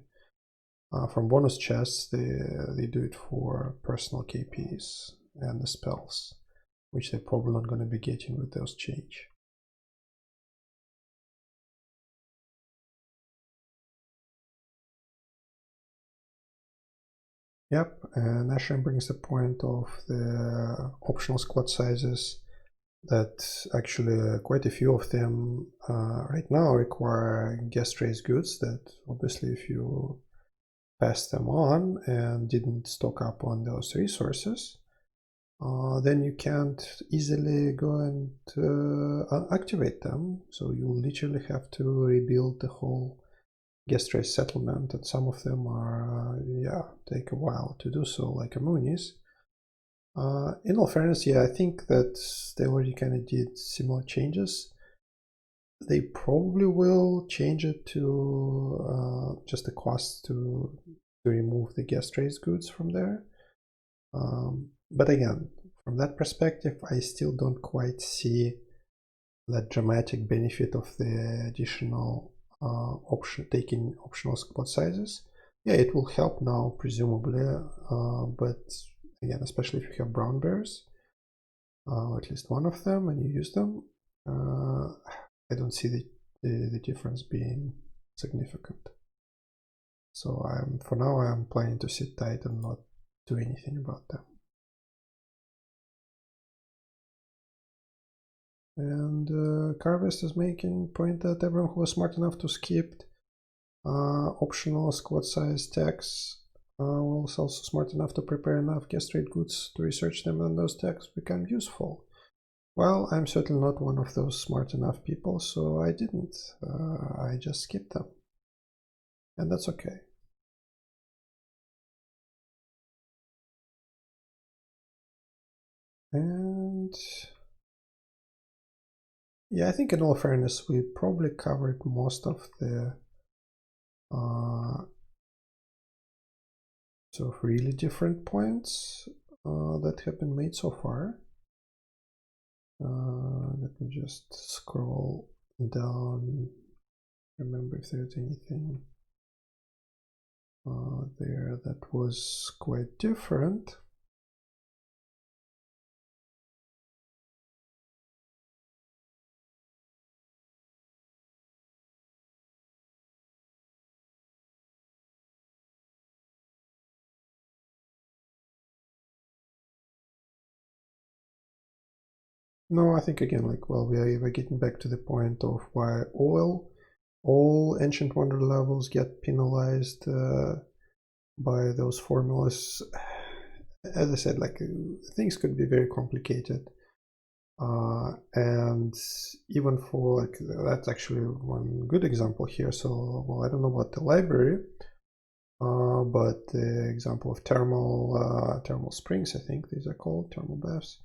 from bonus chests. They do it for personal KPs and the spells, which they're probably not going to be getting with those change. Yep, and Ashram brings the point of the optional squad sizes, that actually quite a few of them right now require guest raised goods, that obviously if you pass them on and didn't stock up on those resources, then you can't easily go and activate them. So you literally have to rebuild the whole guest raised settlement, and some of them are, yeah, take a while to do so, like Amunis. In all fairness, yeah, I think that they already kind of did similar changes. They probably will change it to just the cost to remove the guest raised goods from there. But again, from that perspective, I still don't quite see that dramatic benefit of the additional taking optional squad sizes. Yeah, it will help now, presumably, but again, especially if you have brown bears, or at least one of them, and you use them, I don't see the difference being significant. So for now I'm planning to sit tight and not do anything about them. And Carvest is making point that everyone who was smart enough to skip optional squad size tags was also smart enough to prepare enough guest rate goods to research them, and those tags become useful. Well, I'm certainly not one of those smart enough people, so I didn't. I just skipped them. And that's okay. And yeah, I think in all fairness, we probably covered most of the sort of really different points that have been made so far. Let me just scroll down, remember if there's anything there that was quite different. No, I think again, like, well, we're getting back to the point of why all Ancient Wonder levels get penalized by those formulas. As I said, like, things could be very complicated. And even for, like, that's actually one good example here. So, well, I don't know what the library, but the example of thermal springs, I think these are called thermal baths.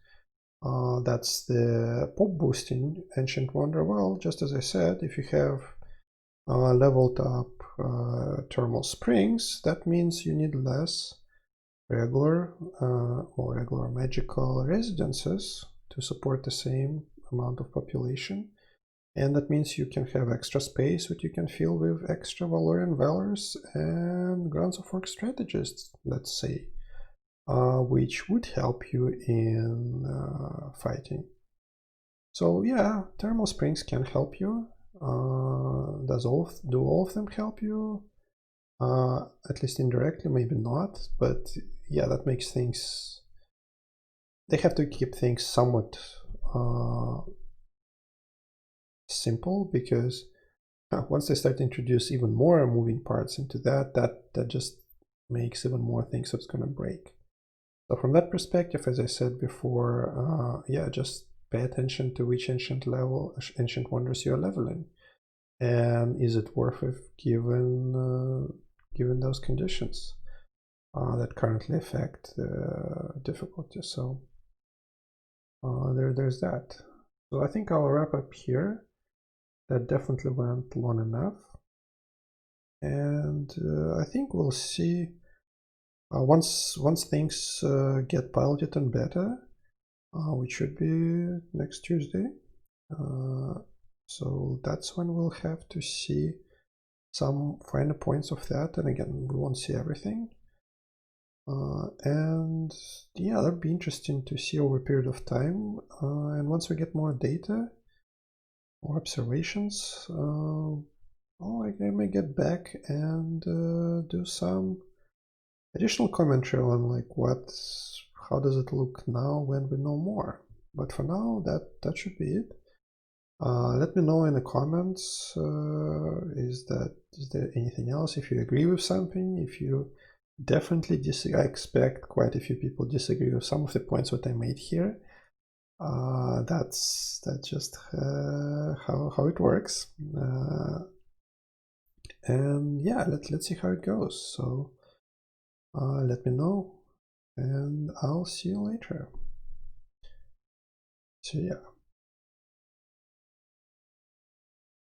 That's the pop boosting Ancient Wonder. Well, just as I said, if you have leveled up thermal springs, that means you need less regular or regular magical residences to support the same amount of population. And that means you can have extra space which you can fill with extra Valorian Valors and Grounds of Orc strategists, let's say. Which would help you in fighting. So yeah, thermal springs can help you. Do all of them help you? At least indirectly, maybe not. But yeah, that makes things. They have to keep things somewhat simple, because once they start to introduce even more moving parts into that just makes even more things that's going to break. So from that perspective, as I said before, yeah, just pay attention to which ancient wonders you're leveling, and is it worth it given those conditions that currently affect the difficulty. So there's that. So I think I'll wrap up here. That definitely went long enough, and I think we'll see. Once things get piloted and better, which should be next Tuesday, so that's when we'll have to see some finer points of that. And again, we won't see everything. And yeah, that'd be interesting to see over a period of time. And once we get more data or observations, I may get back and do some additional commentary on like how does it look now when we know more. But for now, that should be it. Let me know in the comments, is there anything else? If you agree with something, if you definitely disagree. I expect quite a few people disagree with some of the points that I made here. That's just how it works. And yeah, let's see how it goes. So let me know, and I'll see you later. So yeah.